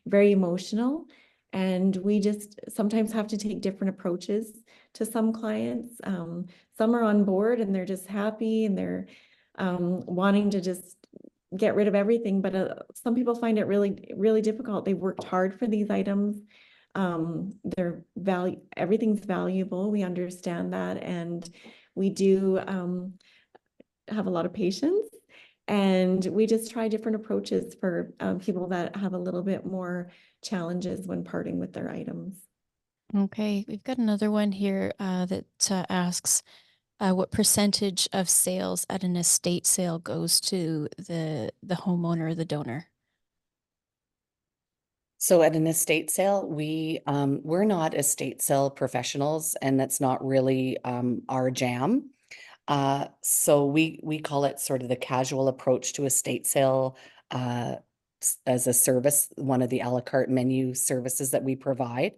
very emotional. And we just sometimes have to take different approaches to some clients. Some are on board and they're just happy and they're wanting to just get rid of everything. But some people find it really, really difficult. They worked hard for these items. Everything's valuable. We understand that. And we do have a lot of patience. And we just try different approaches for people that have a little bit more challenges when parting with their items. Okay, we've got another one here that asks, what percentage of sales at an estate sale goes to the homeowner or the donor? So at an estate sale, we're not estate sale professionals, and that's not really our jam. So we call it sort of the casual approach to estate sale as a service, one of the a la carte menu services that we provide.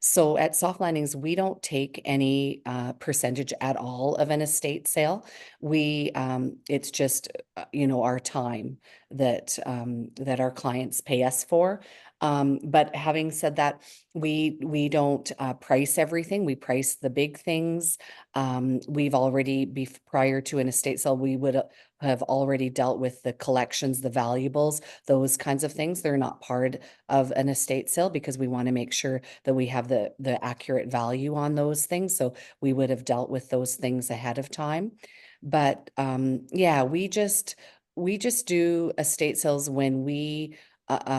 So at Soft Landings, we don't take any percentage at all of an estate sale. It's just our time that our clients pay us for. But having said that, we don't price everything. We price the big things. We've already, prior to an estate sale, we would have already dealt with the collections, the valuables, those kinds of things. They're not part of an estate sale because we want to make sure that we have the accurate value on those things. So we would have dealt with those things ahead of time. But yeah, we just do estate sales when we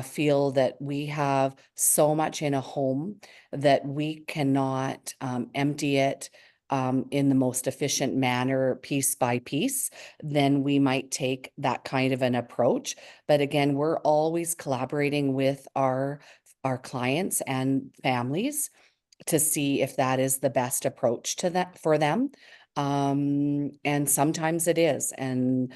feel that we have so much in a home that we cannot empty it in the most efficient manner, piece by piece. Then we might take that kind of an approach. But again, we're always collaborating with our clients and families to see if that is the best approach to that for them. And sometimes it is, and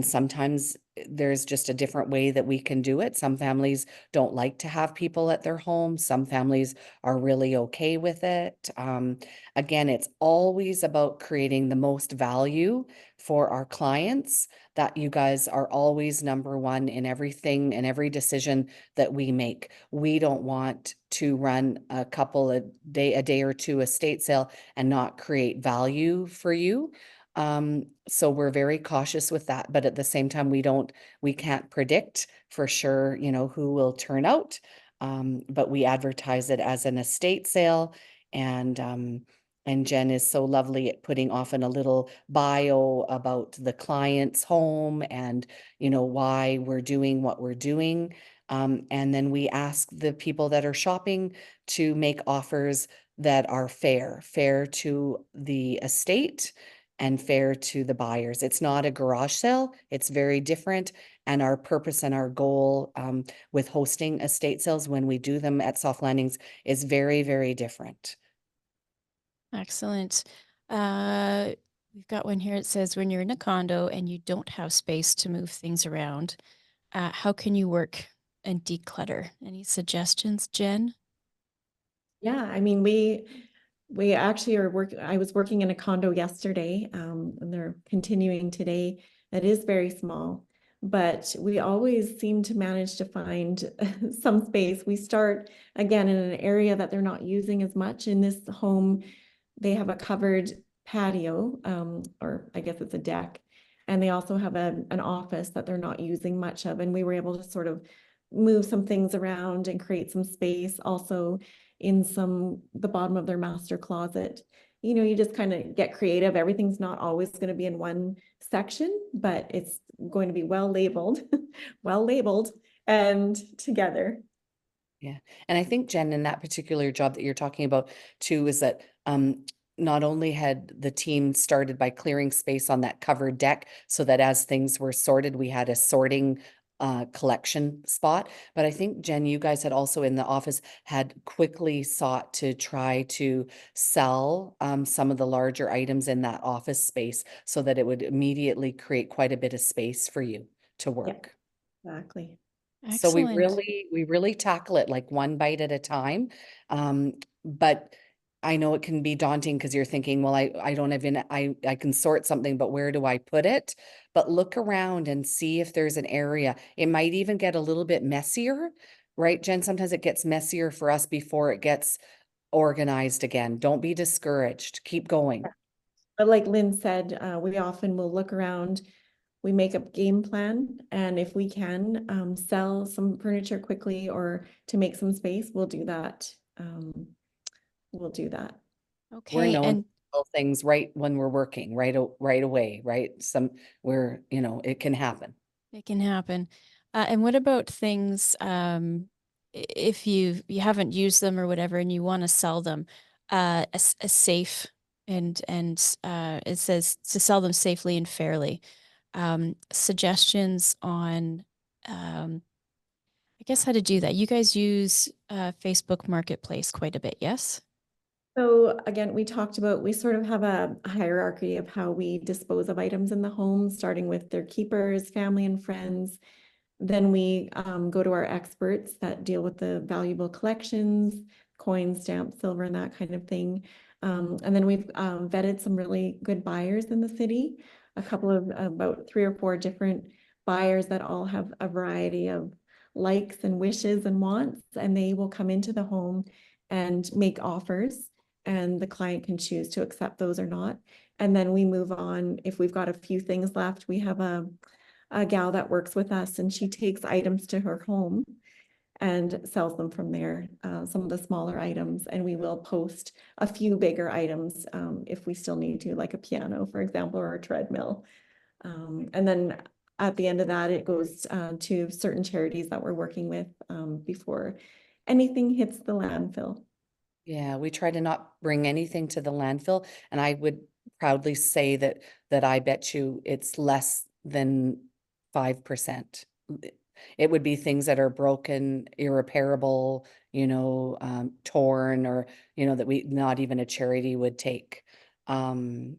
sometimes there's just a different way that we can do it. Some families don't like to have people at their home. Some families are really okay with it. Again, it's always about creating the most value for our clients. That you guys are always number one in everything and every decision that we make. We don't want to run a day or two estate sale and not create value for you. So we're very cautious with that, but at the same time, we can't predict for sure, who will turn out. But we advertise it as an estate sale, and Jen is so lovely at putting often a little bio about the client's home and, why we're doing what we're doing. And then we ask the people that are shopping to make offers that are fair to the estate and fair to the buyers. It's not a garage sale. It's very different. And our purpose and our goal with hosting estate sales when we do them at Soft Landings is very, very different. Excellent. We've got one here. It says, when you're in a condo and you don't have space to move things around, how can you work and declutter? Any suggestions, Jen? Yeah, I mean, we actually are working, I was working in a condo yesterday, and they're continuing today. It is very small, but we always seem to manage to find some space. We start again in an area that they're not using as much. In this home, they have a covered patio, or I guess it's a deck, and they also have an office that they're not using much of. And we were able to sort of move some things around and create some space. Also, in the bottom of their master closet, you just kind of get creative. Everything's not always going to be in one section, but it's going to be well labeled, well labeled and together. Yeah. And I think, Jen, in that particular job that you're talking about too, is that not only had the team started by clearing space on that covered deck so that as things were sorted, we had a sorting collection spot. But I think, Jen, you guys had also in the office had quickly sought to try to sell some of the larger items in that office space so that it would immediately create quite a bit of space for you to work. Yeah, exactly. So we Excellent. really tackle it like one bite at a time. But I know it can be daunting because you're thinking, well, I don't have I can sort something, but where do I put it? But look around and see if there's an area. It might even get a little bit messier, right, Jen? Sometimes it gets messier for us before it gets organized again. Don't be discouraged. Keep going. But like Lynn said, we often will look around, we make a game plan, and if we can sell some furniture quickly or to make some space, we'll do that. We'll do that. We're Okay. known to And sell things right when we're working, right away, right? It can happen. it can happen. And what about things, if you haven't used them or whatever, and you want to sell them, a safe and it says to sell them safely and fairly. Suggestions on, I guess how to do that. You guys use Facebook Marketplace quite a bit, yes? So again, we sort of have a hierarchy of how we dispose of items in the home, starting with their keepers, family and friends. Then we go to our experts that deal with the valuable collections, coins, stamps, silver, and that kind of thing. And then we've vetted some really good buyers in the city, a couple of about 3 or 4 different buyers that all have a variety of likes and wishes and wants, and they will come into the home and make offers. and the client can choose to accept those or not. And then we move on. If we've got a few things left, we have a gal that works with us, and she takes items to her home and sells them from there, some of the smaller items. And we will post a few bigger items if we still need to, like a piano, for example, or a treadmill. And then at the end of that, it goes to certain charities that we're working with before anything hits the landfill. Yeah, we try to not bring anything to the landfill, and I would proudly say that I bet you it's less than 5%. It would be things that are broken, irreparable, torn, or that we not even a charity would take. Um,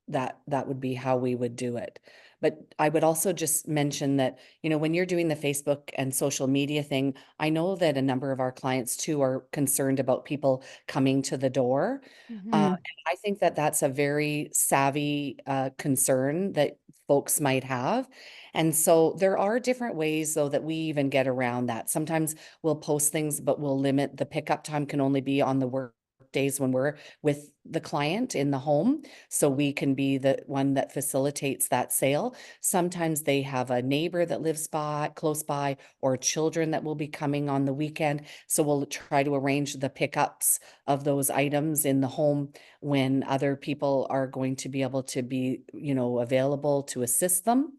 that would be how we would do it. But I would also just mention that, when you're doing the Facebook and social media thing, I know that a number of our clients too are concerned about people coming to the door. And I think that that's a very savvy concern that folks might have. And so there are different ways, though, that we even get around that. Sometimes we'll post things, but we'll limit the pickup time can only be on the work days when we're with the client in the home, so we can be the one that facilitates that sale. Sometimes they have a neighbor that lives close by, or children that will be coming on the weekend, so we'll try to arrange the pickups of those items in the home when other people are going to be able to be available to assist them.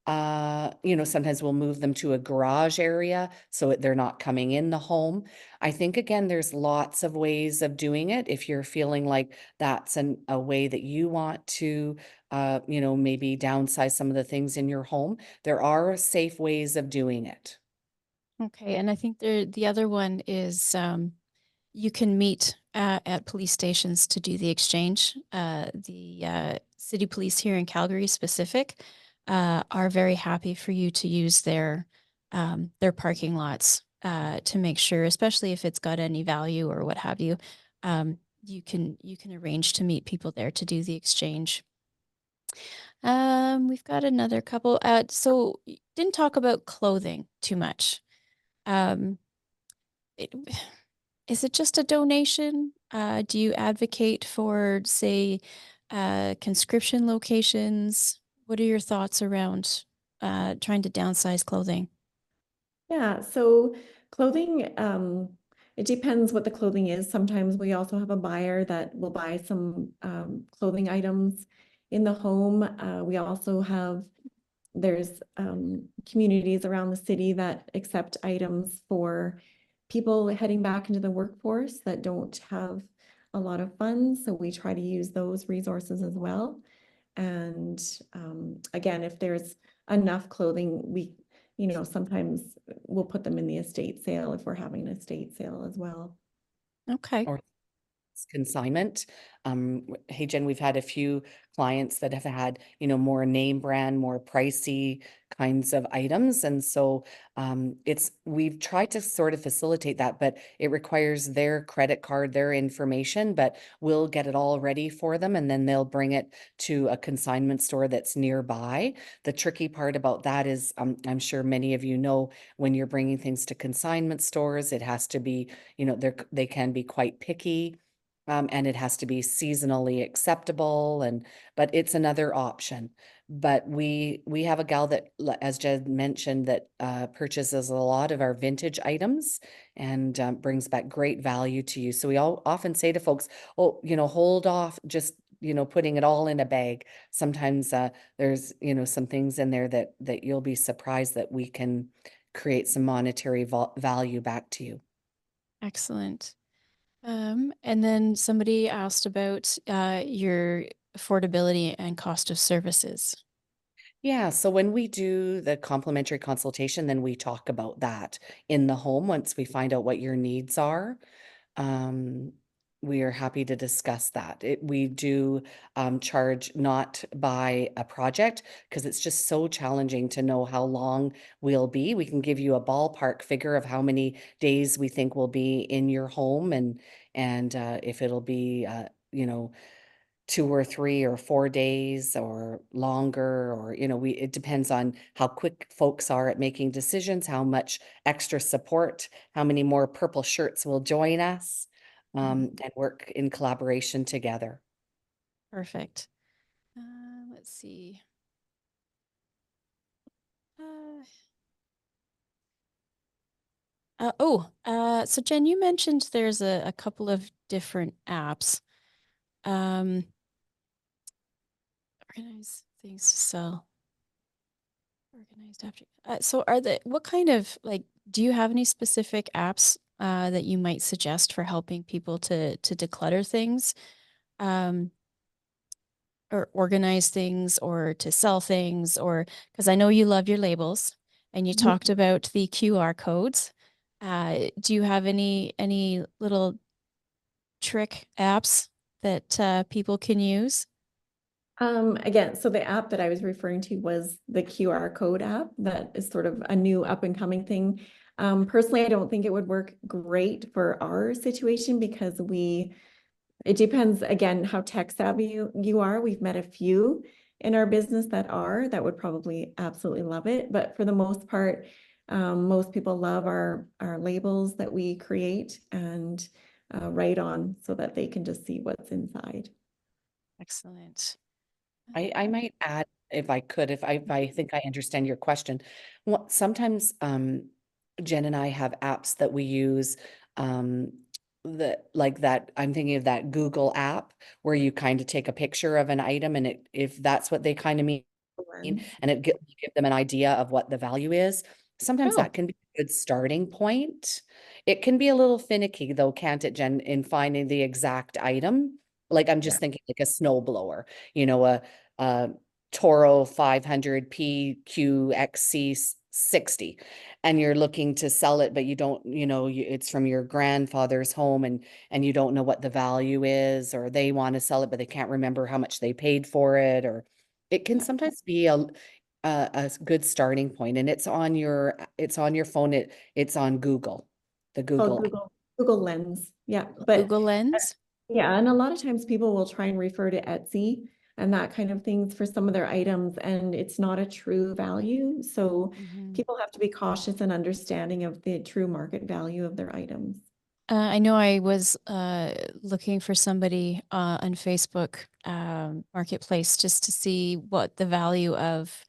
Sometimes we'll move them to a garage area so they're not coming in the home. I think, again, there's lots of ways of doing it. If you're feeling like that's a way that you want to, maybe downsize some of the things in your home, there are safe ways of doing it. Okay, and I think the other one is you can meet at police stations to do the exchange. The city police here in Calgary specific are very happy for you to use their parking lots to make sure, especially if it's got any value or what have you, you can arrange to meet people there to do the exchange. We've got another couple. So didn't talk about clothing too much. Um, it, is it just a donation? Do you advocate for, say, conscription locations? What are your thoughts around trying to downsize clothing? Yeah, so clothing, it depends what the clothing is. Sometimes we also have a buyer that will buy some clothing items in the home. We also have, there's communities around the city that accept items for people heading back into the workforce that don't have a lot of funds. So we try to use those resources as well. And again, if there's enough clothing, we, sometimes we'll put them in the estate sale if we're having an estate sale as well. Okay. Or consignment. Hey, Jen, we've had a few clients that have had, more name brand, more pricey kinds of items. And so we've tried to sort of facilitate that, but it requires their credit card, their information, but we'll get it all ready for them. And then they'll bring it to a consignment store that's nearby. The tricky part about that is, I'm sure many of you know, when you're bringing things to consignment stores, it has to be, they can be quite picky. And it has to be seasonally acceptable, but it's another option. But we have a gal that, as Jen mentioned, that purchases a lot of our vintage items and brings back great value to you. So we all often say to folks, oh, hold off, just putting it all in a bag. Sometimes there's some things in there that you'll be surprised that we can create some monetary value back to you. Excellent. And then somebody asked about your affordability and cost of services. Yeah, so when we do the complimentary consultation, then we talk about that in the home once we find out what your needs are. Um, we are happy to discuss that. We do charge not by a project because it's just so challenging to know how long we'll be. We can give you a ballpark figure of how many days we think will be in your home, and if it'll be 2 or 3 or 4 days or longer, or it depends on how quick folks are at making decisions, how much extra support, how many more purple shirts will join us. and work in collaboration together. Perfect. Let's see. So Jen, you mentioned there's a couple of different apps. Organize things to sell. Organized after. So what kind of, like, do you have any specific apps that you might suggest for helping people to declutter things, or organize things, or to sell things, or because I know you love your labels and you talked about the QR codes. Do you have any little trick apps that people can use? Again, so the app that I was referring to was the QR code app that is sort of a new up and coming thing. Personally, I don't think it would work great for our situation because it depends again how tech savvy you are. We've met a few in our business that would probably absolutely love it. But for the most part, most people love our labels that we create and write on so that they can just see what's inside. Excellent. I might add, if I could, if I think I understand your question. Sometimes Jen and I have apps that we use, that like that. I'm thinking of that Google app where you kind of take a picture of an item, and if that's what they kind of mean, Lens. and give them an idea of what the value is. Sometimes Oh, that can be a good starting point. It can be a little finicky though, can't it, Jen, in finding the exact item? Like I'm Yeah. just thinking like a snow blower, a Toro 500 PQXC 60, and you're looking to sell it, but you don't, it's from your grandfather's home, and you don't know what the value is, or they want to sell it, but they can't remember how much they paid for it, or it can yeah. sometimes be a good starting point, and it's on your phone. It's on Google, the Called Google. Google Lens. Yeah. But Google uh, Lens. yeah, and a lot of times people will try and refer to Etsy and that kind of things for some of their items, and it's not a true value. So Mhm. people have to be cautious and understanding of the true market value of their items. I know I was looking for somebody on Facebook Marketplace just to see what the value of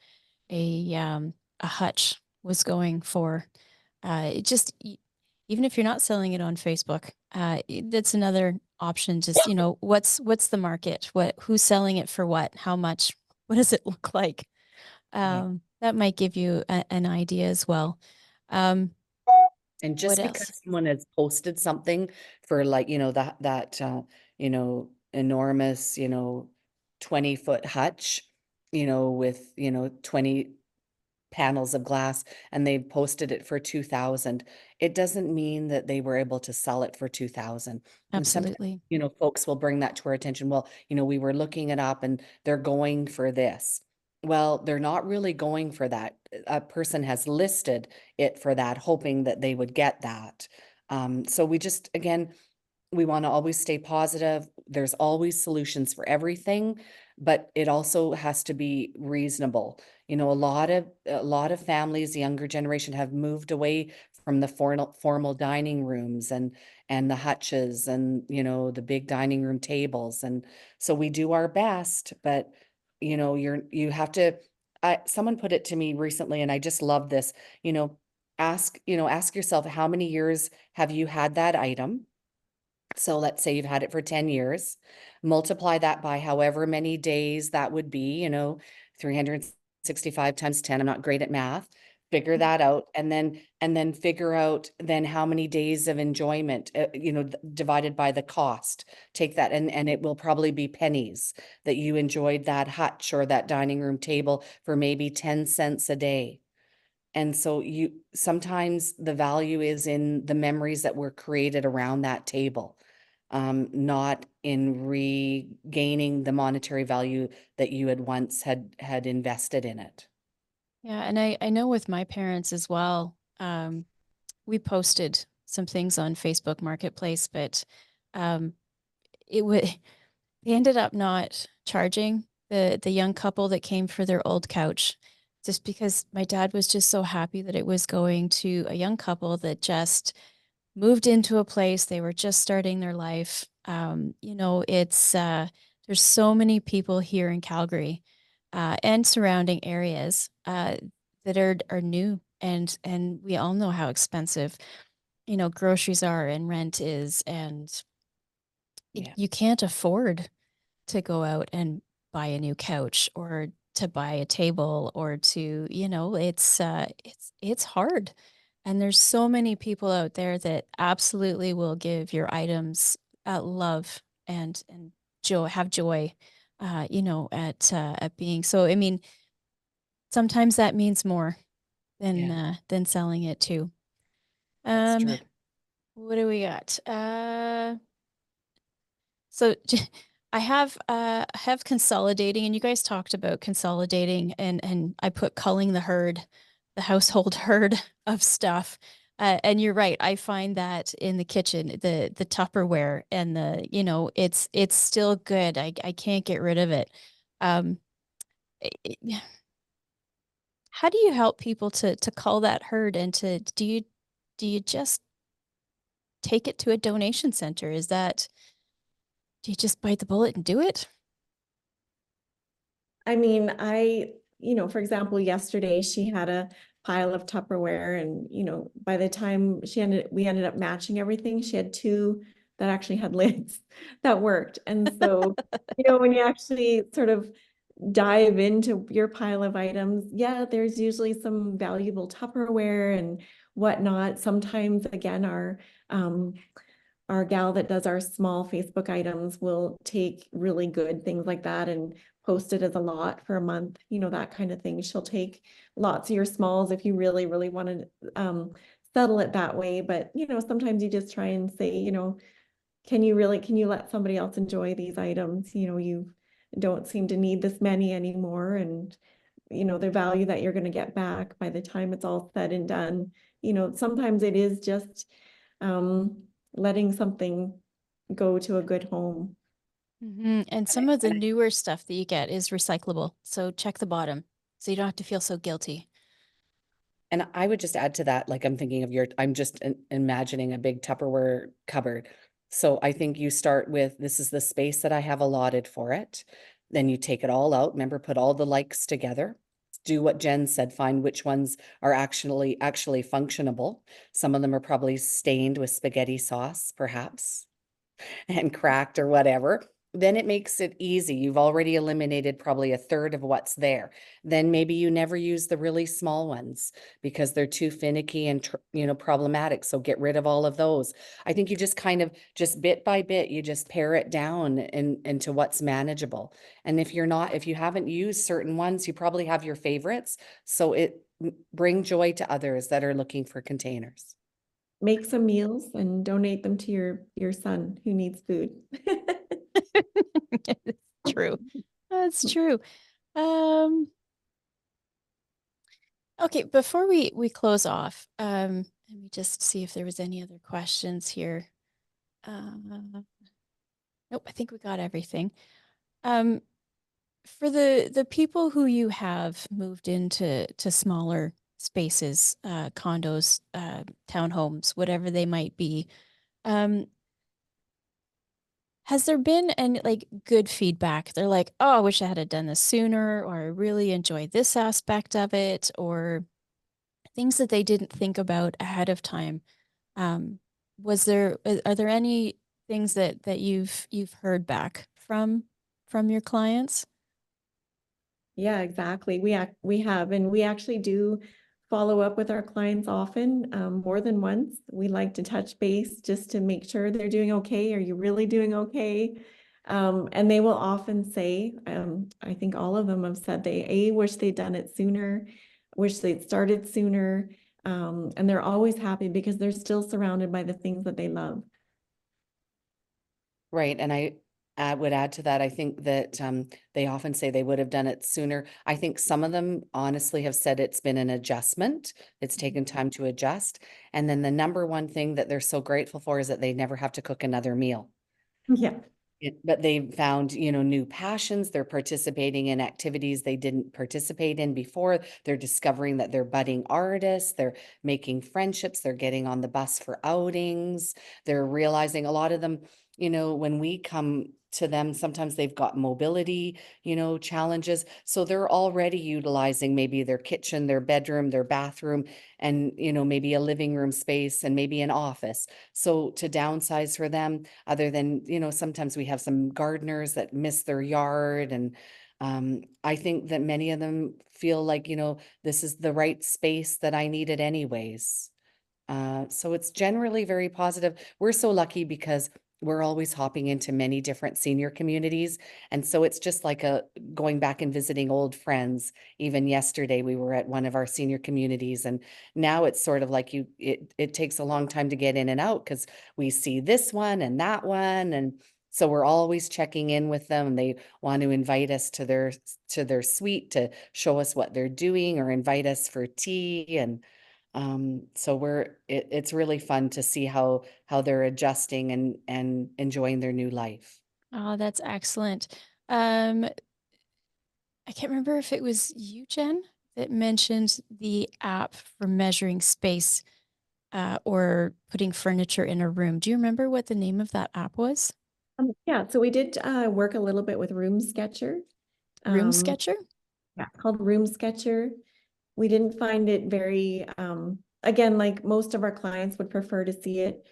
a hutch was going for. It just even if you're not selling it on Facebook, that's another option. Just what's the market? Who's selling it for what? How much? What does it look like? Yeah. That might give you an idea as well. Um, And what just because else? someone has posted something for like, enormous, 20-foot hutch, with, 20 panels of glass, and they've posted it for 2,000. It doesn't mean that they were able to sell it for 2,000. And sometimes, Absolutely. folks will bring that to our attention. Well, we were looking it up and they're going for this. Well, they're not really going for that. A person has listed it for that, hoping that they would get that. So we just, again, we want to always stay positive. There's always solutions for everything, but it also has to be reasonable. A lot of families, the younger generation, have moved away from the formal dining rooms and the hutches and the big dining room tables. And so we do our best, but you have to. Someone put it to me recently, and I just love this. Ask yourself, how many years have you had that item? So let's say you've had it for 10 years, multiply that by however many days that would be, 365 times 10. I'm not great at math. Figure that out, and then figure out then how many days of enjoyment, divided by the cost. Take that, and it will probably be pennies that you enjoyed that hutch or that dining room table for maybe 10 cents a day. And so sometimes the value is in the memories that were created around that table, not in regaining the monetary value that you had once had invested in it. Yeah, and I know with my parents as well, we posted some things on Facebook Marketplace, but um, it would they ended up not charging the young couple that came for their old couch, just because my dad was just so happy that it was going to a young couple that just moved into a place, they were just starting their life. You know, there's so many people here in Calgary and surrounding areas that are new, and we all know how expensive, you know, groceries are and rent is, and Yeah, you can't afford to go out and buy a new couch or to buy a table or to, you know, it's hard. And there's so many people out there that absolutely will give your items love and joy, have joy, you know, at being. So I mean, sometimes that means more yeah, than selling it too. that's Um, true. what do we got? So I have consolidating, and you guys talked about consolidating, and I put culling the herd, the household herd of stuff. And you're right. I find that in the kitchen, the Tupperware and the, you know, it's still good. I can't get rid of it. Um, how do you help people to cull that herd and to do you just take it to a donation center? Do you just bite the bullet and do it? I mean, for example, yesterday she had a pile of Tupperware and, by the time we ended up matching everything, she had two that actually had lids that worked. And so, when you actually sort of dive into your pile of items, yeah, there's usually some valuable Tupperware and whatnot. Sometimes, again, our gal that does our small Facebook items will take really good things like that and post it as a lot for a month, that kind of thing. She'll take lots of your smalls if you really, really want to settle it that way. But, sometimes you just try and say, can you let somebody else enjoy these items? You don't seem to need this many anymore. And, the value that you're going to get back by the time it's all said and done. Sometimes it is just um, letting something go to a good home. And some of the newer stuff that you get is recyclable. So check the bottom so you don't have to feel so guilty. And I would just add to that, like I'm thinking of I'm just imagining a big Tupperware cupboard. So I think you start with, this is the space that I have allotted for it. Then you take it all out. Remember, put all the likes together. Do what Jen said, find which ones are actually functionable. Some of them are probably stained with spaghetti sauce, perhaps, and cracked or whatever. Then it makes it easy. You've already eliminated probably a third of what's there. Then maybe you never use the really small ones because they're too finicky and problematic. So get rid of all of those. I think you just kind of just bit by bit, you just pare it down into what's manageable. And if you haven't used certain ones, you probably have your favorites. So bring joy to others that are looking for containers. Make some meals and donate them to your son who needs food. It's true. That's true. Um, okay, before we close off, let me just see if there was any other questions here. Nope, I think we got everything. Um, for the people who you have moved into smaller spaces, condos, townhomes, whatever they might be, um, has there been any like good feedback? They're like, oh, I wish I had done this sooner, or I really enjoy this aspect of it, or things that they didn't think about ahead of time. Um, are there any things that you've heard back from your clients? Yeah, exactly. We have, and we actually do follow up with our clients often, more than once. We like to touch base just to make sure they're doing okay. Are you really doing okay? And they will often say, I think all of them have said they wish they'd done it sooner, wish they'd started sooner. And they're always happy because they're still surrounded by the things that they love. Right. And I would add to that, I think that they often say they would have done it sooner. I think some of them honestly have said it's been an adjustment. It's taken time to adjust. And then the number one thing that they're so grateful for is that they never have to cook another meal. Yeah. But they found, new passions. They're participating in activities they didn't participate in before. They're discovering that they're budding artists. They're making friendships. They're getting on the bus for outings. They're realizing a lot of them, when we come to them, sometimes they've got mobility, challenges. So they're already utilizing maybe their kitchen, their bedroom, their bathroom, and, maybe a living room space and maybe an office. So to downsize for them, other than, sometimes we have some gardeners that miss their yard. And I think that many of them feel like, this is the right space that I needed anyways. So it's generally very positive. We're so lucky because we're always hopping into many different senior communities. And so it's just like going back and visiting old friends. Even yesterday, we were at one of our senior communities, and now it's sort of like it takes a long time to get in and out because we see this one and that one. And so we're always checking in with them. They want to invite us to their suite to show us what they're doing or invite us for tea. And so it's really fun to see how they're adjusting and enjoying their new life. Oh, that's excellent. I can't remember if it was you, Jen, that mentioned the app for measuring space or putting furniture in a room. Do you remember what the name of that app was? Yeah, so we did work a little bit with Room Sketcher. Room Um, Sketcher? yeah, it's called Room Sketcher. We didn't find it very, again, like most of our clients would prefer to see it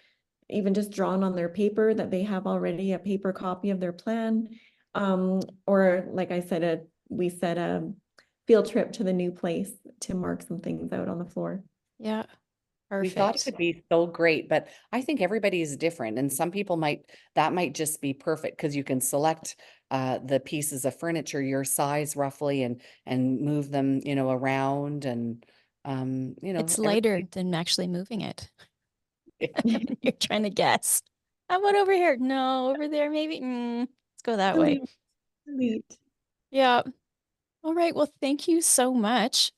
even just drawn on their paper, that they have already a paper copy of their plan. Or like I said, we set a field trip to the new place to mark some things out on the floor. Yeah, We thought it perfect. would be so great, but I think everybody is different, and some people that might just be perfect because you can select the pieces of furniture your size roughly and move them, around. And It's everybody. lighter than actually moving it. You're trying to guess. How about over here? No, over there maybe. Let's go that way. Delete, delete. Yeah. All right. Well, thank you so much.